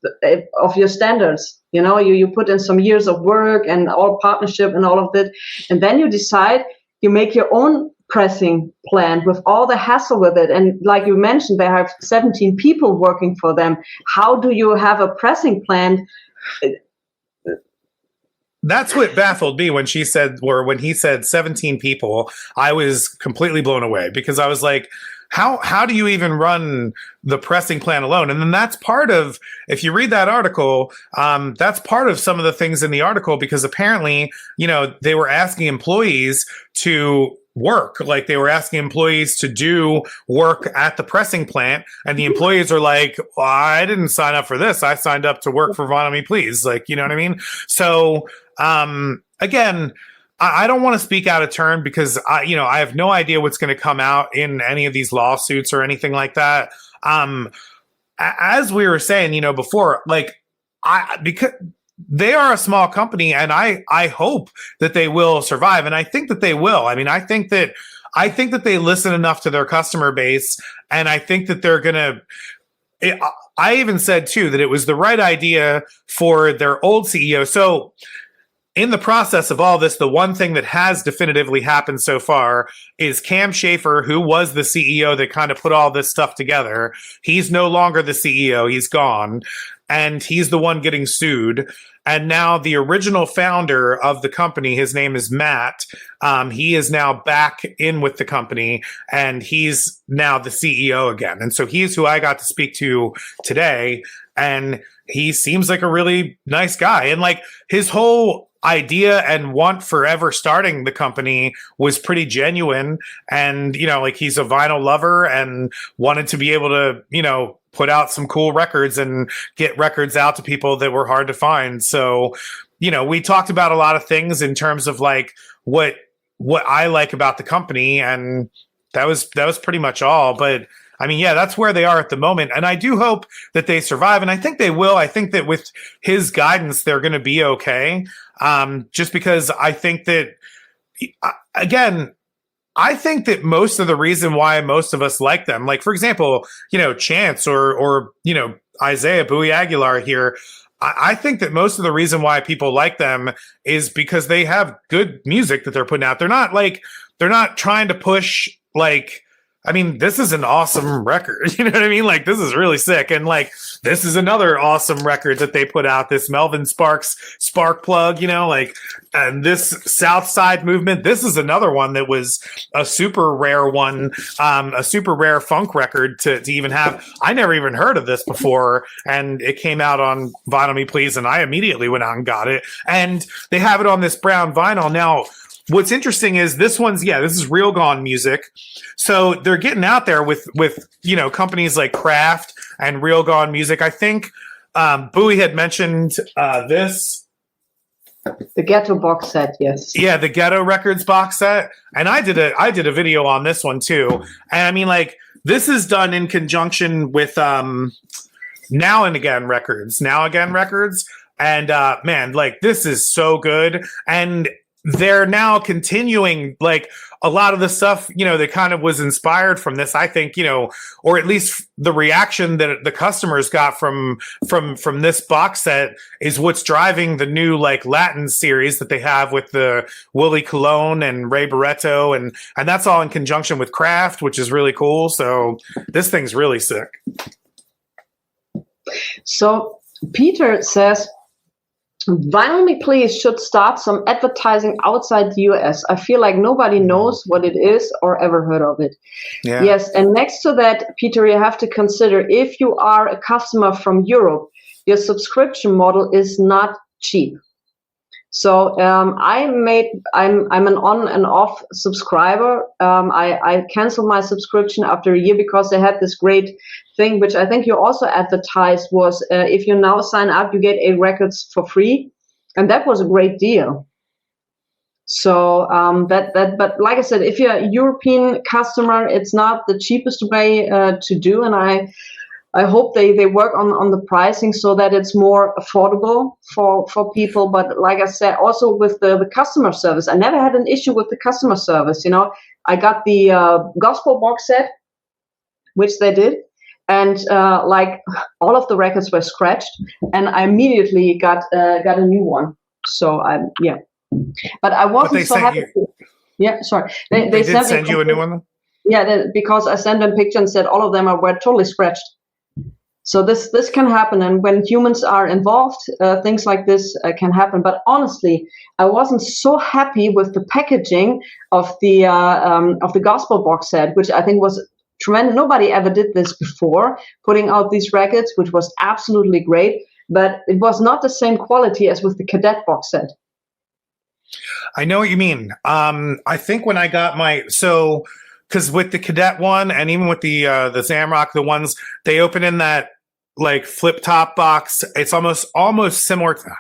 S2: of your standards, you know, you put in some years of work and all partnership and all of that, and then you decide you make your own pressing plant with all the hassle with it. And like you mentioned, they have 17 people working for them. How do you have a pressing plant?
S3: That's what baffled me when she said, or when he said 17 people. I was completely blown away, because I was like, how do you even run the pressing plant alone? And then that's part of, if you read that article, that's part of some of the things in the article, because apparently, you know, they were asking employees to work, like they were asking employees to do work at the pressing plant, and the employees are like, well, I didn't sign up for this. I signed up to work for VMP, please. Like, you know what I mean? So, again, I don't want to speak out of turn, because I have no idea what's going to come out in any of these lawsuits or anything like that. As we were saying, you know, before, like, because they are a small company, and I hope that they will survive, and I think that they will. I mean, I think that they listen enough to their customer base, and I think that they're gonna. I even said too that it was the right idea for their old CEO. So, in the process of all this, the one thing that has definitively happened so far is Cam Schaefer, who was the CEO that kind of put all this stuff together. He's no longer the CEO. He's gone. And he's the one getting sued. And now the original founder of the company, his name is Matt. He is now back in with the company, and he's now the CEO again. And so he's who I got to speak to today. And he seems like a really nice guy. And like his whole idea and want for ever starting the company was pretty genuine. And, you know, like he's a vinyl lover and wanted to be able to, you know, put out some cool records and get records out to people that were hard to find. So, you know, we talked about a lot of things in terms of like what I like about the company, and that was pretty much all. But I mean, yeah, that's where they are at the moment. And I do hope that they survive. And I think they will. I think that with his guidance, they're going to be okay. Just because I think that, again, I think that most of the reason why most of us like them, like, for example, you know, Chance or you know, Isaiah Bowie Aguilar here, I think that most of the reason why people like them is because they have good music that they're putting out. They're not trying to push, like, I mean, this is an awesome record. You know what I mean? Like, this is really sick. And like, this is another awesome record that they put out, this Melvin Sparks Spark Plug, you know, like, and this South Side Movement. This is another one that was a super rare one, a super rare funk record to even have. I never even heard of this before. And it came out on Vinyl Me Please, and I immediately went out and got it. And they have it on this brown vinyl. Now, what's interesting is this is Real Gone music. So they're getting out there with, you know, companies like Kraft and Real Gone music. I think Bowie had mentioned this.
S2: The Ghetto box set, yes.
S3: Yeah, the Ghetto Records box set. And I did a video on this one too. And I mean, like, this is done in conjunction with Now Again Records. And man, like, this is so good. And they're now continuing, like, a lot of the stuff, you know, that kind of was inspired from this, I think, you know, or at least the reaction that the customers got from this box set is what's driving the new, like, Latin series that they have with the Willie Colon and Ray Barretto, and that's all in conjunction with Kraft, which is really cool. So this thing's really sick.
S2: So Peter says, Vinyl Me Please should start some advertising outside the US. I feel like nobody knows what it is or ever heard of it.
S3: Yeah.
S2: Yes, and next to that, Peter, you have to consider, if you are a customer from Europe, your subscription model is not cheap. So I'm an on and off subscriber. I canceled my subscription after a year because they had this great thing, which I think you also advertised, was if you now sign up, you get 8 records for free, and that was a great deal. So but like I said, if you're a European customer, it's not the cheapest way to do, and I hope they work on the pricing so that it's more affordable for people. But like I said, also with the customer service, I never had an issue with the customer service. You know, I got the gospel box set, which they did, and like, all of the records were scratched, and I immediately got a new one. So yeah, but I wasn't so happy. Yeah, sorry. They
S3: did send you a new one though?
S2: Yeah, because I sent them a picture and said all of them were totally scratched. So this can happen, and when humans are involved, things like this can happen. But honestly, I wasn't so happy with the packaging of the gospel box set, which I think was tremendous. Nobody ever did this before, putting out these records, which was absolutely great. But it was not the same quality as with the cadet box set.
S3: I know what you mean. I think when I got because with the cadet one, and even with the Zamrock, the ones they open in that, like, flip top box, it's almost similar to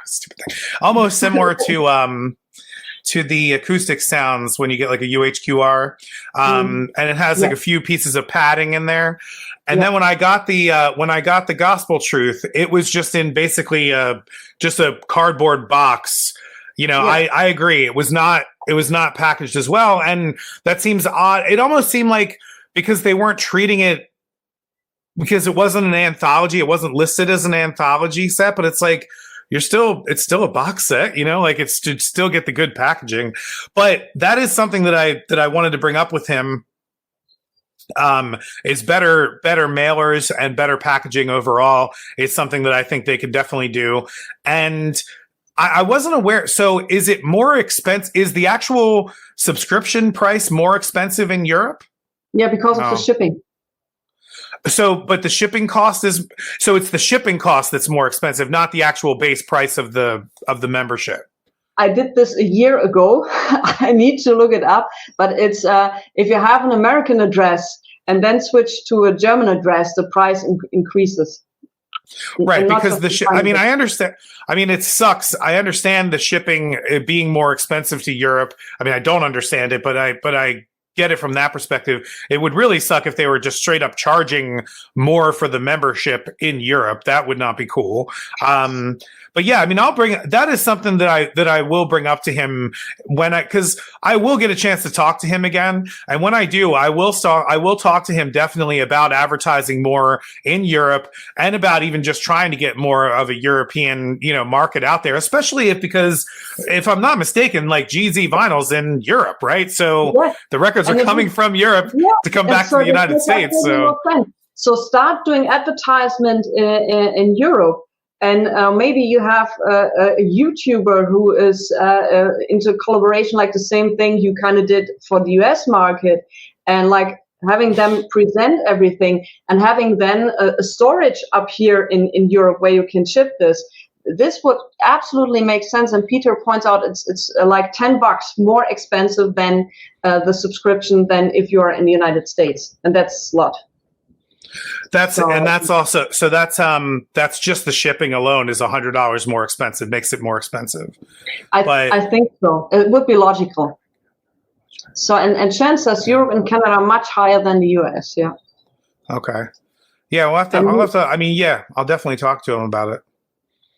S3: to the acoustic sounds when you get like a UHQR, and it has like a few pieces of padding in there. And then when I got the Gospel Truth, it was just in basically just a cardboard box. You know, I agree. It was not packaged as well, and that seems odd. It almost seemed like, because they weren't treating it, because it wasn't an anthology, it wasn't listed as an anthology set, but it's like, it's still a box set, you know, like, it's to still get the good packaging. But that is something that I wanted to bring up with him. Is better mailers and better packaging overall is something that I think they could definitely do. And I wasn't aware. So is it more expensive? Is the actual subscription price more expensive in Europe?
S2: Yeah, because of the shipping.
S3: So, but the shipping cost it's the shipping cost that's more expensive, not the actual base price of the membership.
S2: I did this a year ago. I need to look it up, but it's if you have an American address and then switch to a German address, the price increases.
S3: Right, because I mean, I understand. I mean, it sucks. I understand the shipping being more expensive to Europe. I mean, I don't understand it, but I get it from that perspective. It would really suck if they were just straight up charging more for the membership in Europe. That would not be cool. But yeah, I mean, that is something that I will bring up to him because I will get a chance to talk to him again. And when I do, I will talk to him definitely about advertising more in Europe and about even just trying to get more of a European, you know, market out there, especially because if I'm not mistaken, like GZ Vinyl's in Europe, right? So the records are coming from Europe to come back to the United States.
S2: So start doing advertisement in Europe. And maybe you have a YouTuber who is into collaboration, like the same thing you kind of did for the US market, and like having them present everything and having then a storage up here in Europe where you can ship this. This would absolutely make sense. And Peter points out it's like $10 more expensive than the subscription than if you are in the United States. And that's a lot.
S3: That's also that's just the shipping alone is $100 more expensive, makes it more expensive.
S2: I think so. It would be logical. So and Chen says Europe and Canada are much higher than the US. Yeah.
S3: Okay. Yeah, I'll have to. I mean, yeah, I'll definitely talk to him about it.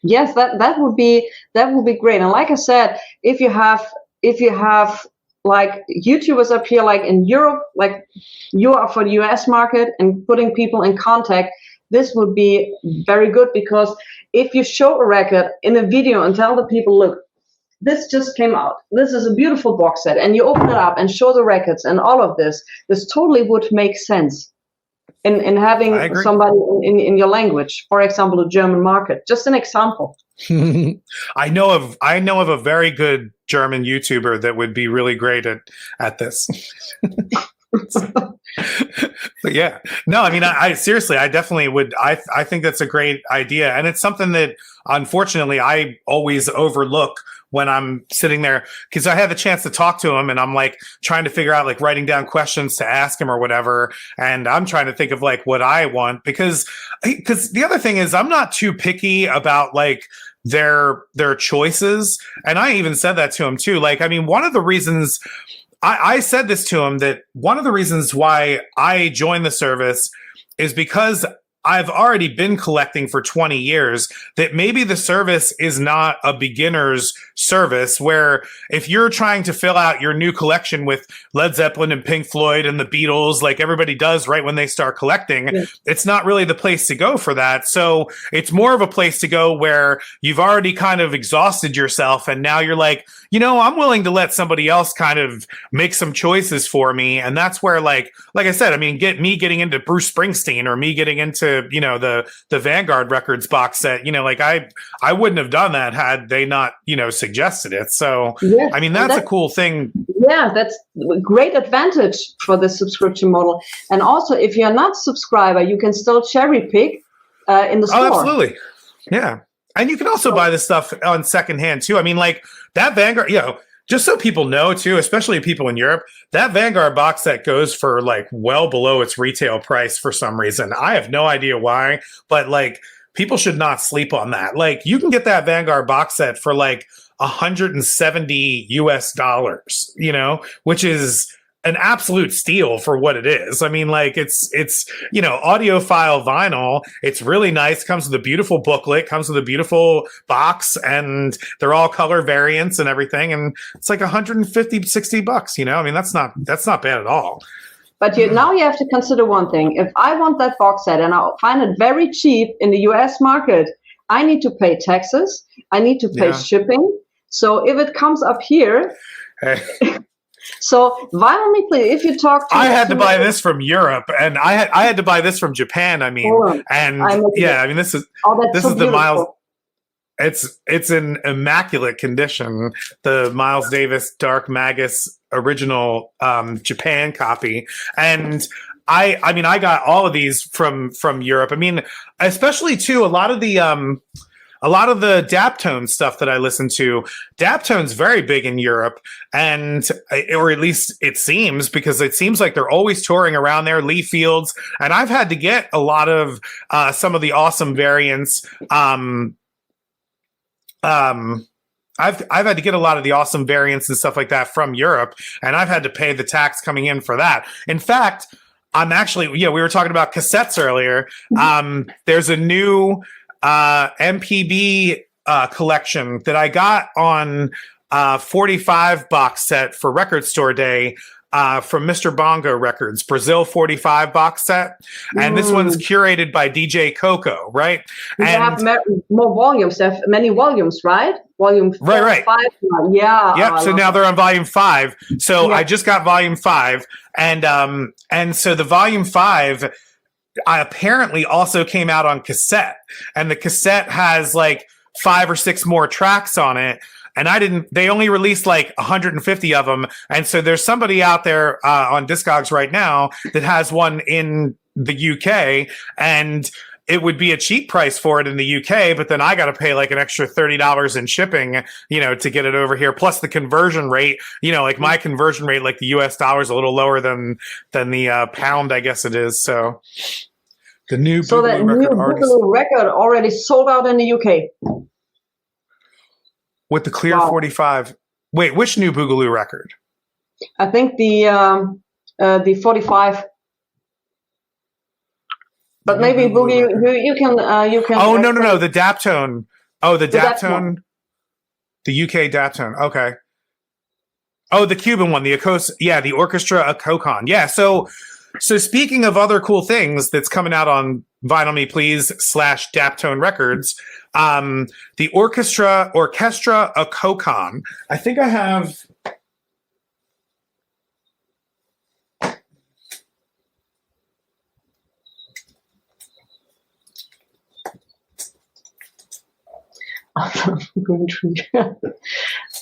S2: Yes, that would be great. And like I said, if you have like YouTubers up here, like in Europe, like you are for the US market and putting people in contact, this would be very good, because if you show a record in a video and tell the people, look, this just came out, this is a beautiful box set, and you open it up and show the records and all of this totally would make sense in having somebody in your language, for example, the German market. Just an example.
S3: I know of a very good German YouTuber that would be really great at this. But yeah, no, I mean, I seriously, I definitely would. I think that's a great idea, and it's something that unfortunately I always overlook when I'm sitting there, because I had the chance to talk to him and I'm like trying to figure out, like writing down questions to ask him or whatever. And I'm trying to think of like what I want, because the other thing is I'm not too picky about like their choices. And I even said that to him too. Like, I mean, one of the reasons I said this to him, that one of the reasons why I joined the service is because I've already been collecting for 20 years, that maybe the service is not a beginner's service, where if you're trying to fill out your new collection with Led Zeppelin and Pink Floyd and the Beatles, like everybody does right when they start collecting, it's not really the place to go for that. So it's more of a place to go where you've already kind of exhausted yourself. And now you're like, you know, I'm willing to let somebody else kind of make some choices for me. And that's where, like I said, I mean, getting into Bruce Springsteen, or me getting into, you know, the Vanguard Records box set, you know, like I wouldn't have done that had they not, you know, suggested it. So, yes, I mean, that's a cool thing.
S2: Yeah, that's a great advantage for the subscription model. And also, if you're not a subscriber, you can still cherry pick in the store.
S3: Oh, absolutely. Yeah. And you can also buy this stuff on secondhand too. I mean, like that Vanguard, you know, just so people know too, especially people in Europe, that Vanguard box set goes for like well below its retail price for some reason. I have no idea why, but like people should not sleep on that. Like you can get that Vanguard box set for like $170 US, you know, which is an absolute steal for what it is. I mean, like it's, you know, audiophile vinyl. It's really nice. Comes with a beautiful booklet, comes with a beautiful box, and they're all color variants and everything. And it's like $150-$60, you know, I mean, that's not bad at all.
S2: But now you have to consider one thing. If I want that box set and I'll find it very cheap in the US market, I need to pay taxes. I need to pay shipping. So if it comes up here, so vinyl me, please. If you talk to,
S3: I had to buy this from Europe, and I had to buy this from Japan. I mean, I mean, this is the Miles. It's in immaculate condition. The Miles Davis Dark Magus original Japan copy, and I mean, I got all of these from Europe. I mean, especially too, a lot of the Daptone stuff that I listen to, Daptone's very big in Europe, and or at least it seems, because it seems like they're always touring around there, Lee Fields, and I've had to get a lot of some of the awesome variants. I've had to get a lot of the awesome variants and stuff like that from Europe, and I've had to pay the tax coming in for that. In fact, I'm actually, we were talking about cassettes earlier. There's a new MPB collection that I got on 45 box set for Record Store Day from Mr. Bongo Records, Brazil 45 box set. And this one's curated by DJ Coco, right?
S2: You have more volumes. They have many volumes, right? Volume 4,
S3: right.
S2: 5. Yeah.
S3: Yep. So now they're on volume 5. So I just got volume 5. And so the volume 5 apparently also came out on cassette. And the cassette has like 5 or 6 more tracks on it. And they only released like 150 of them. And so there's somebody out there on Discogs right now that has one in the UK, and it would be a cheap price for it in the UK, but then I got to pay like an extra $30 in shipping, to get it over here. Plus the conversion rate, like my conversion rate, like the US dollar is a little lower than the pound, I guess it is. So The new
S2: So that
S3: Boogaloo
S2: new
S3: record artist
S2: Boogaloo record already sold out in the UK.
S3: with the clear 45. Wait, which new Boogaloo record?
S2: I think the 45. But maybe Boogie, you can.
S3: Oh no, the Daptone. Oh, the Daptone. The UK Daptone. Okay. Oh, the Cuban one, the Orchestra Akokon. Yeah. So speaking of other cool things that's coming out on Vinyl Me Please / Daptone Records, the Orchestra Akokon. I think I have.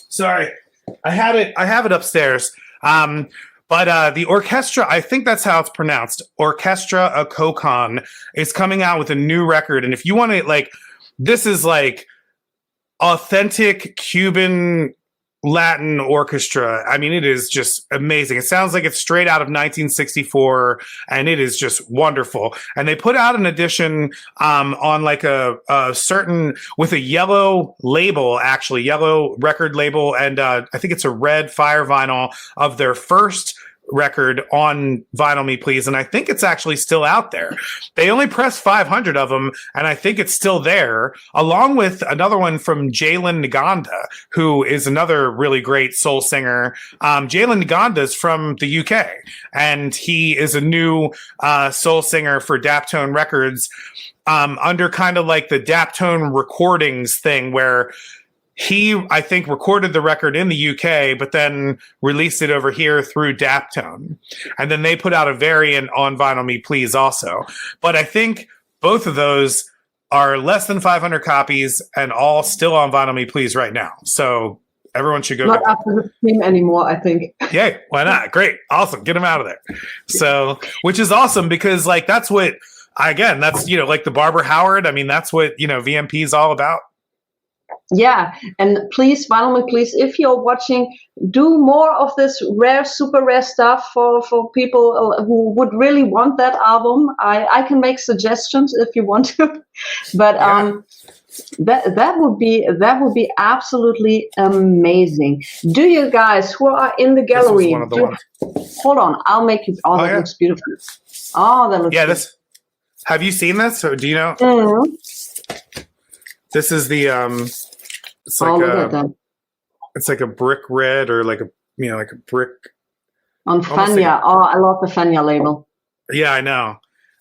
S3: Sorry, I have it upstairs. But the orchestra, I think that's how it's pronounced. Orchestra Akokon is coming out with a new record, and if you want to, like, this is like authentic Cuban Latin orchestra. I mean, it is just amazing. It sounds like it's straight out of 1964, and it is just wonderful. And they put out an edition on like a certain, with a yellow label, actually, yellow record label, and I think it's a red fire vinyl of their first record on Vinyl Me Please, and I think it's actually still out there. They only pressed 500 of them, and I think it's still there, along with another one from Jalen Naganda, who is another really great soul singer. Jalen Naganda is from the UK, and he is a new soul singer for Daptone Records, under kind of like the Daptone Recordings thing, where he, I think, recorded the record in the UK, but then released it over here through Daptone. And then they put out a variant on Vinyl Me Please also. But I think both of those are less than 500 copies and all still on Vinyl Me Please right now. So everyone should go.
S2: Not after the stream anymore, I think.
S3: Yay, why not? Great. Awesome. Get them out of there. So, which is awesome because, like, that's what, again, that's, you know, like the Barbara Howard. I mean, that's what, you know, VMP is all about.
S2: Yeah, and please, Vinyl Me Please, if you're watching, do more of this rare, super rare stuff for people who would really want that album. I can make suggestions if you want to, but that would be absolutely amazing. Do you guys who are in the gallery? Hold on, I'll make you. Oh, that looks beautiful. Oh, that looks.
S3: Yeah, have you seen this, or do you know?
S2: Mm-hmm.
S3: This is the it's like it's like a brick red, or like a, you know, like a brick
S2: on Fania. Oh, I love the Fania label.
S3: Yeah, I know.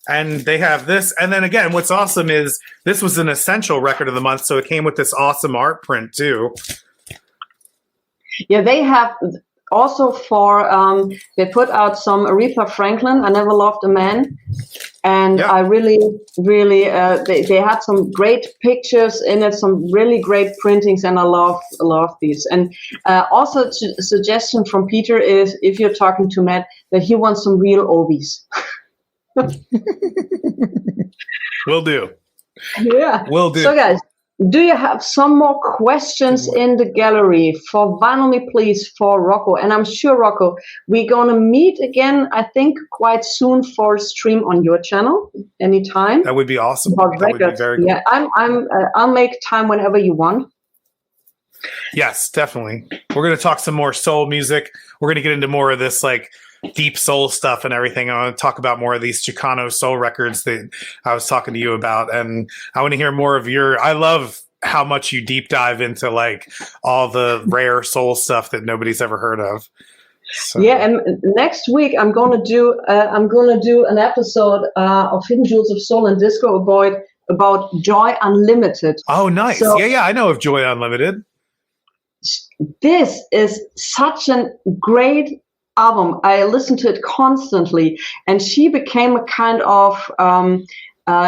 S3: And they have this, and then again, what's awesome is this was an essential record of the month, so it came with this awesome art print too.
S2: Yeah, they have also for they put out some Aretha Franklin, I Never Loved a Man. And I really, really, they had some great pictures in it, some really great printings, and I love these. And also, a suggestion from Peter is, if you're talking to Matt, that he wants some real Obies.
S3: Will do.
S2: Yeah.
S3: Will do.
S2: So, guys, do you have some more questions in the gallery for Vinyl Me Please for Rocco? And I'm sure, Rocco, we're going to meet again, I think, quite soon for a stream on your channel anytime.
S3: That would be awesome. That would be very cool.
S2: Yeah, I'll make time whenever you want.
S3: Yes, definitely. We're going to talk some more soul music. We're going to get into more of this, like, deep soul stuff and everything. I want to talk about more of these Chicano soul records that I was talking to you about, and I want to hear more of I love how much you deep dive into, like, all the rare soul stuff that nobody's ever heard of. So. Yeah, and
S2: next week I'm gonna do an episode of Hidden Jewels of Soul and Disco about Joy Unlimited.
S3: Oh, nice. So, yeah, I know of Joy Unlimited.
S2: This is such a great album. I listened to it constantly, and she became a kind of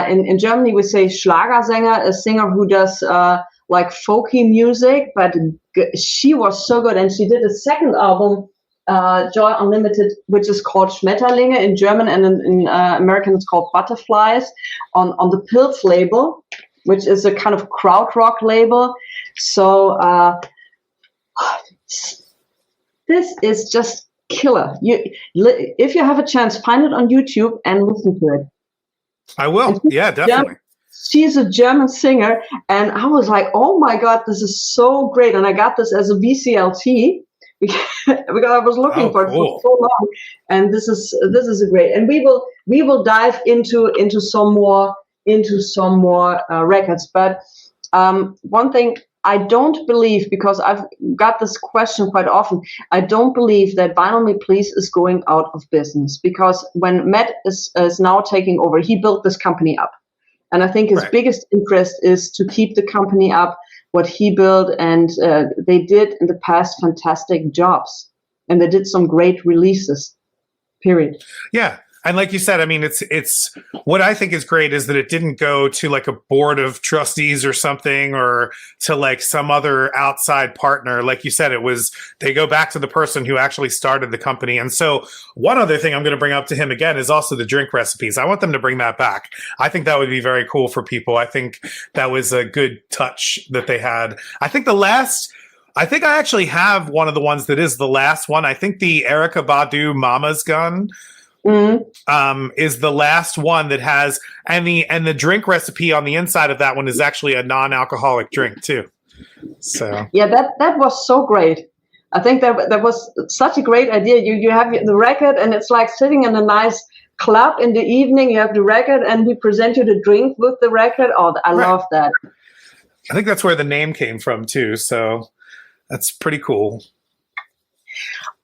S2: in Germany we say Schlagersänger, a singer who does like folky music, but she was so good. And she did a second album, Joy Unlimited, which is called Schmetterlinge in German, and in American it's called Butterflies, on the Pilz label, which is a kind of krautrock label. So this is just killer. If you have a chance, find it on YouTube and listen to it.
S3: I will. Yeah, definitely.
S2: She's a German singer, and I was like, "Oh my God, this is so great!" And I got this as a VCLT because I was looking for it for so long. And this is a great. And we will dive into some more records. But one thing I don't believe, because I've got this question quite often, I don't believe that Vinyl Me Please is going out of business, because when Matt is now taking over, he built this company up. And I think his biggest interest is to keep the company up, what he built, and they did in the past fantastic jobs, and they did some great releases, period.
S3: Yeah. And like you said, I mean, it's what I think is great is that it didn't go to like a board of trustees or something, or to like some other outside partner. Like you said, they go back to the person who actually started the company. And so one other thing I'm going to bring up to him again is also the drink recipes. I want them to bring that back. I think that would be very cool for people. I think that was a good touch that they had. I think I actually have one of the ones that is the last one. I think the Erykah Badu Mama's Gun is the last one that has, and the drink recipe on the inside of that one is actually a non-alcoholic drink too. So
S2: yeah, that was so great. I think that was such a great idea. You have the record, and it's like sitting in a nice club in the evening. You have the record, and we present you the drink with the record. Oh, I love that.
S3: I think that's where the name came from too. So that's pretty cool.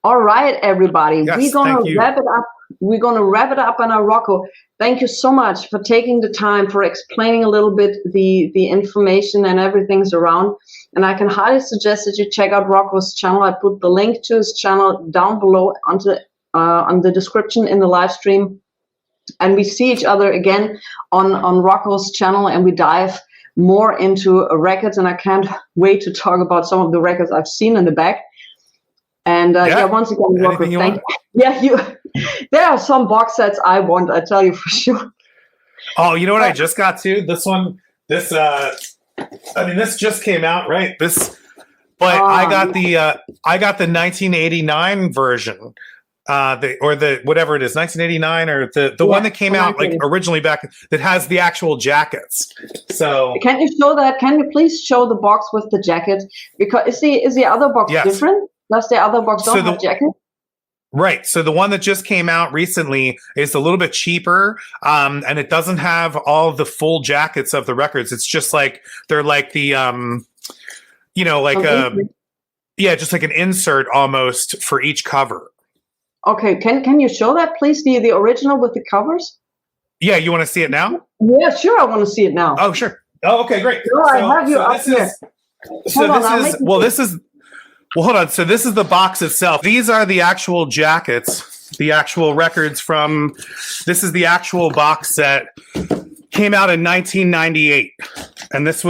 S2: All right, everybody.
S3: Yes,
S2: we're going to wrap it up. We're going to wrap it up on our Rocco. Thank you so much for taking the time, for explaining a little bit the information and everything's around. And I can highly suggest that you check out Rocco's channel. I put the link to his channel down below on the description in the live stream. And we see each other again on Rocco's channel, and we dive more into records. And I can't wait to talk about some of the records I've seen in the back. And once again, Rocco, thank you. Yeah, there are some box sets I want, I tell you for sure.
S3: Oh, you know what I just got to? This just came out, right? I got the 1989 version. Whatever it is, 1989, or the one that came out like originally back, that has the actual jackets. So
S2: can you show that? Can you please show the box with the jacket? Because is the other box different? Does the other box don't have jacket?
S3: Right. So the one that just came out recently is a little bit cheaper, and it doesn't have all the full jackets of the records. It's just like they're like the just like an insert almost for each cover.
S2: Okay. Can you show that, please? The original with the covers?
S3: Yeah. You want to see it now?
S2: Yeah, sure. I want to see it now.
S3: Oh, sure. Oh, okay, great.
S2: No, I have you up here.
S3: Hold on. So this is the box itself. These are the actual jackets, the actual records from. This is the actual box set. Came out in 1998, and this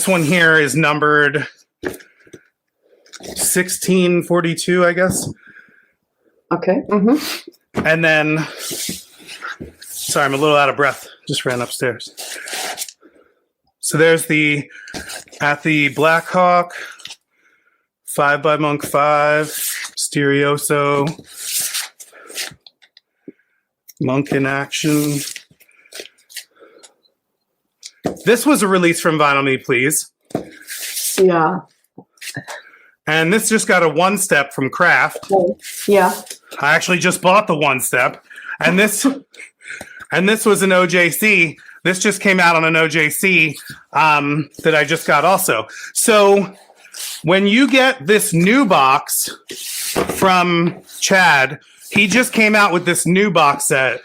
S3: one here is numbered 1642, I guess.
S2: Okay. Mm-hmm.
S3: And then, sorry, I'm a little out of breath. Just ran upstairs. So there's at the Black Hawk. 5 by Monk 5, Stereoso, Monk in Action. This was a release from Vinyl Me Please.
S2: Yeah.
S3: And this just got a 1-step from Kraft.
S2: Yeah.
S3: I actually just bought the 1-step. And this was an OJC. This just came out on an OJC that I just got also. So when you get this new box from Chad, he just came out with this new box set.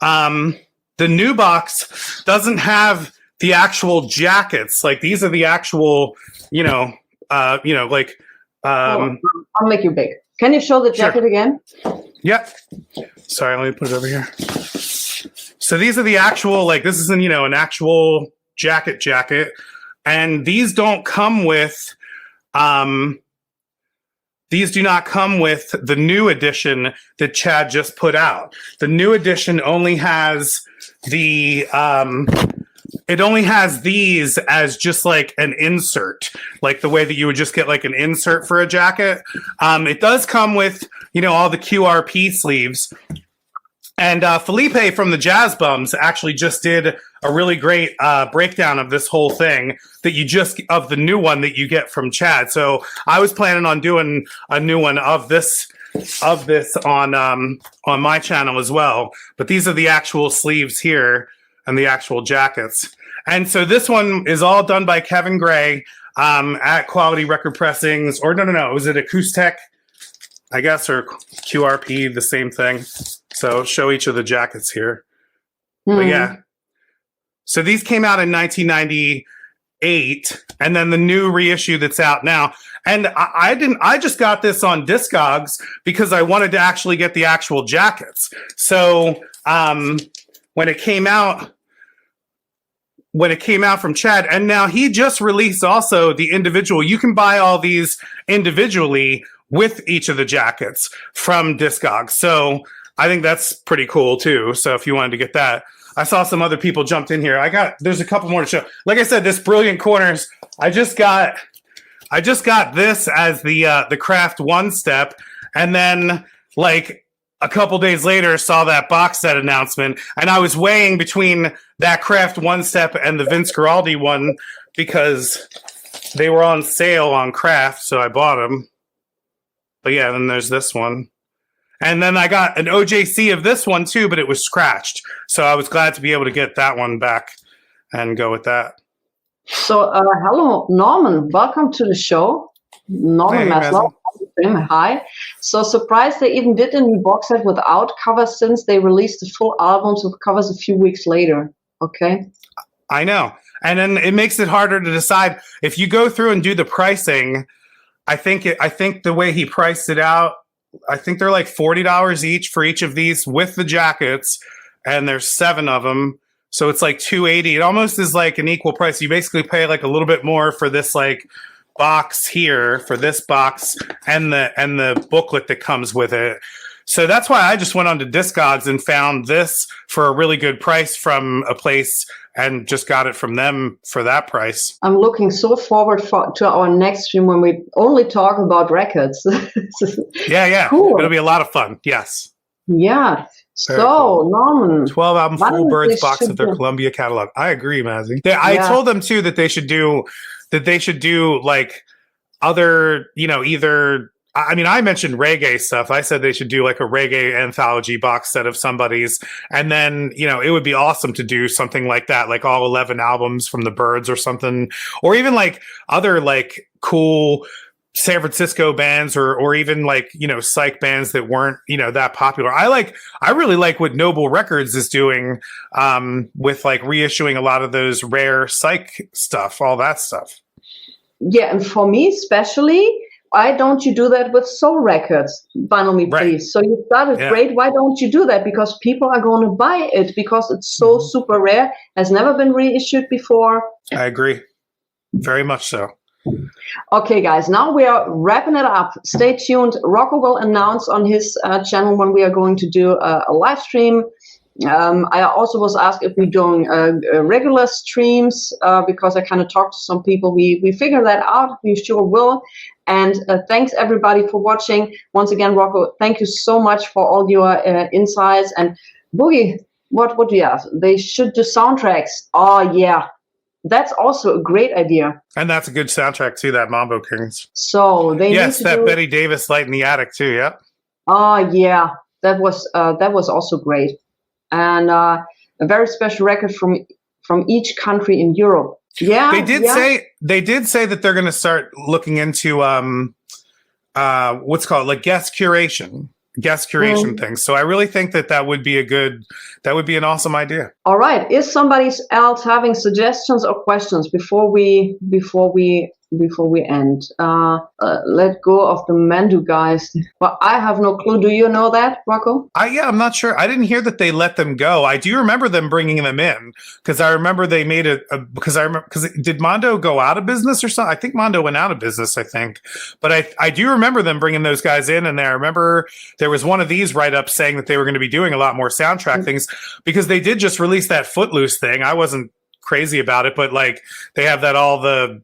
S3: The new box doesn't have the actual jackets. Like these are the actual, I'll
S2: make you big. Can you show the jacket again?
S3: Yep. Sorry, let me put it over here. So these are the actual, this is an actual jacket. And these don't come with, these do not come with the new edition that Chad just put out. The new edition only has it only has these as just like an insert, like the way that you would just get like an insert for a jacket. It does come with, all the QRP sleeves. And Felipe from the Jazz Bums actually just did a really great breakdown of this whole thing of the new one that you get from Chad. So I was planning on doing a new one of this on my channel as well. But these are the actual sleeves here and the actual jackets. And so this one is all done by Kevin Gray at Quality Record Pressings, or no, was it Acoustech, I guess, or QRP, the same thing. So show each of the jackets here. But yeah. So these came out in 1998, and then the new reissue that's out now. And I just got this on Discogs because I wanted to actually get the actual jackets. So when it came out from Chad, and now he just released also the individual. You can buy all these individually with each of the jackets from Discogs. So I think that's pretty cool too. So if you wanted to get that, I saw some other people jumped in here. There's a couple more to show. Like I said, this Brilliant Corners, I just got this as the Craft One Step, and then like a couple days later saw that box set announcement, and I was weighing between that Craft One Step and the Vince Guaraldi one because they were on sale on Craft, so I bought them. But yeah, then there's this one. And then I got an OJC of this one too, but it was scratched. So I was glad to be able to get that one back and go with that.
S2: So, hello, Norman. Welcome to the show. Norman Maslow. Hi. So surprised they even did a new box set without covers since they released the full albums with covers a few weeks later. Okay.
S3: I know. And then it makes it harder to decide. If you go through and do the pricing, I think the way he priced it out, I think they're like $40 each for each of these with the jackets, and there's 7 of them. So it's like $280. It almost is like an equal price. You basically pay like a little bit more for this like box here, for this box and the booklet that comes with it. So that's why I just went on to Discogs and found this for a really good price from a place and just got it from them for that price.
S2: I'm looking so forward to our next stream when we only talk about records.
S3: Yeah.
S2: Cool.
S3: It'll be a lot of fun. Yes.
S2: Yeah.
S3: Very
S2: so,
S3: cool.
S2: Norman.
S3: 12 album full Birds box of their Columbia catalog. I agree, Mazzy. I told them too that they should do like other, either. I mean, I mentioned reggae stuff. I said they should do like a reggae anthology box set of somebody's. And then, it would be awesome to do something like that, like all 11 albums from the Byrds or something, or even like other like cool San Francisco bands or even like, psych bands that weren't, that popular. I really like what Noble Records is doing with like reissuing a lot of those rare psych stuff, all that stuff.
S2: Yeah. And for me, especially, why don't you do that with Soul Records? Vinyl Me Please. So you started great. Why don't you do that? Because people are going to buy it because it's so super rare, has never been reissued before.
S3: I agree. Very much so.
S2: Okay, guys, now we are wrapping it up. Stay tuned. Rocco will announce on his channel when we are going to do a live stream. I also was asked if we're doing regular streams because I kind of talked to some people. We figured that out. We sure will. And thanks everybody for watching. Once again, Rocco, thank you so much for all your insights. And Boogie, what do you have? They should do soundtracks. Oh yeah, that's also a great idea.
S3: And that's a good soundtrack too. That Mambo Kings.
S2: So they need to
S3: that Betty Davis Light in the Attic too. Yep.
S2: Oh yeah, that was also great. And a very special record from each country in Europe. Yeah,
S3: they did say that they're going to start looking into what's called like guest curation things. So I really think that would be an awesome idea.
S2: All right, is somebody else having suggestions or questions before we end? Let go of the Mandu guys. Well, I have no clue. Do you know that, Rocco?
S3: I'm not sure. I didn't hear that they let them go. I do remember them bringing them in because I remember they made because did Mondo go out of business or something? I think Mondo went out of business, but I do remember them bringing those guys in, and I remember there was one of these write-ups saying that they were going to be doing a lot more soundtrack things because they did just release that Footloose thing. I wasn't crazy about it, but like they have that all the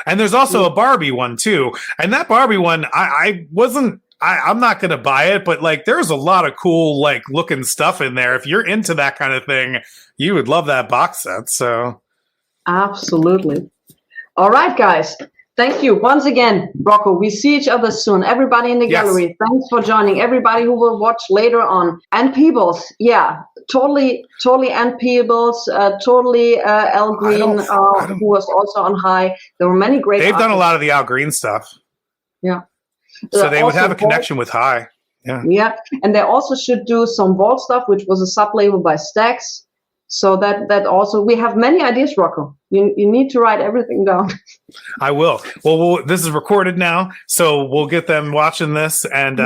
S3: and there's also a Barbie one too. And that Barbie one, I wasn't I'm not going to buy it, but like there's a lot of cool like looking stuff in there. If you're into that kind of thing, you would love that box set. So
S2: absolutely. All right, guys. Thank you once again, Rocco. We see each other soon. Everybody in the gallery, thanks for joining. Everybody who will watch later on. And Peebles, yeah, totally and Peebles, totally Al Green, who was also on high. There were many great.
S3: They've done a lot of the Al Green stuff.
S2: Yeah.
S3: So they would have a connection with High. Yeah.
S2: Yeah, and they also should do some Vault stuff, which was a sub label by Stax. So that also, we have many ideas, Rocco. You need to write everything down.
S3: I will. Well, this is recorded now, so we'll get them watching this and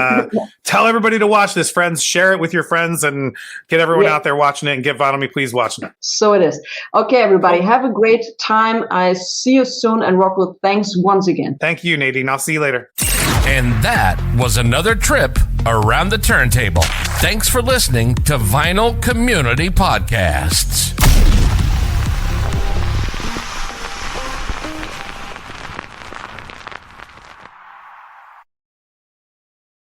S3: tell everybody to watch this, friends. Share it with your friends and get everyone out there watching it and get Vinyl Me Please watching it.
S2: So it is. Okay, everybody, have a great time. I see you soon. And Rocco, thanks once again.
S3: Thank you, Nadine. I'll see you later.
S1: And that was another trip around the turntable. Thanks for listening to Vinyl Community Podcasts.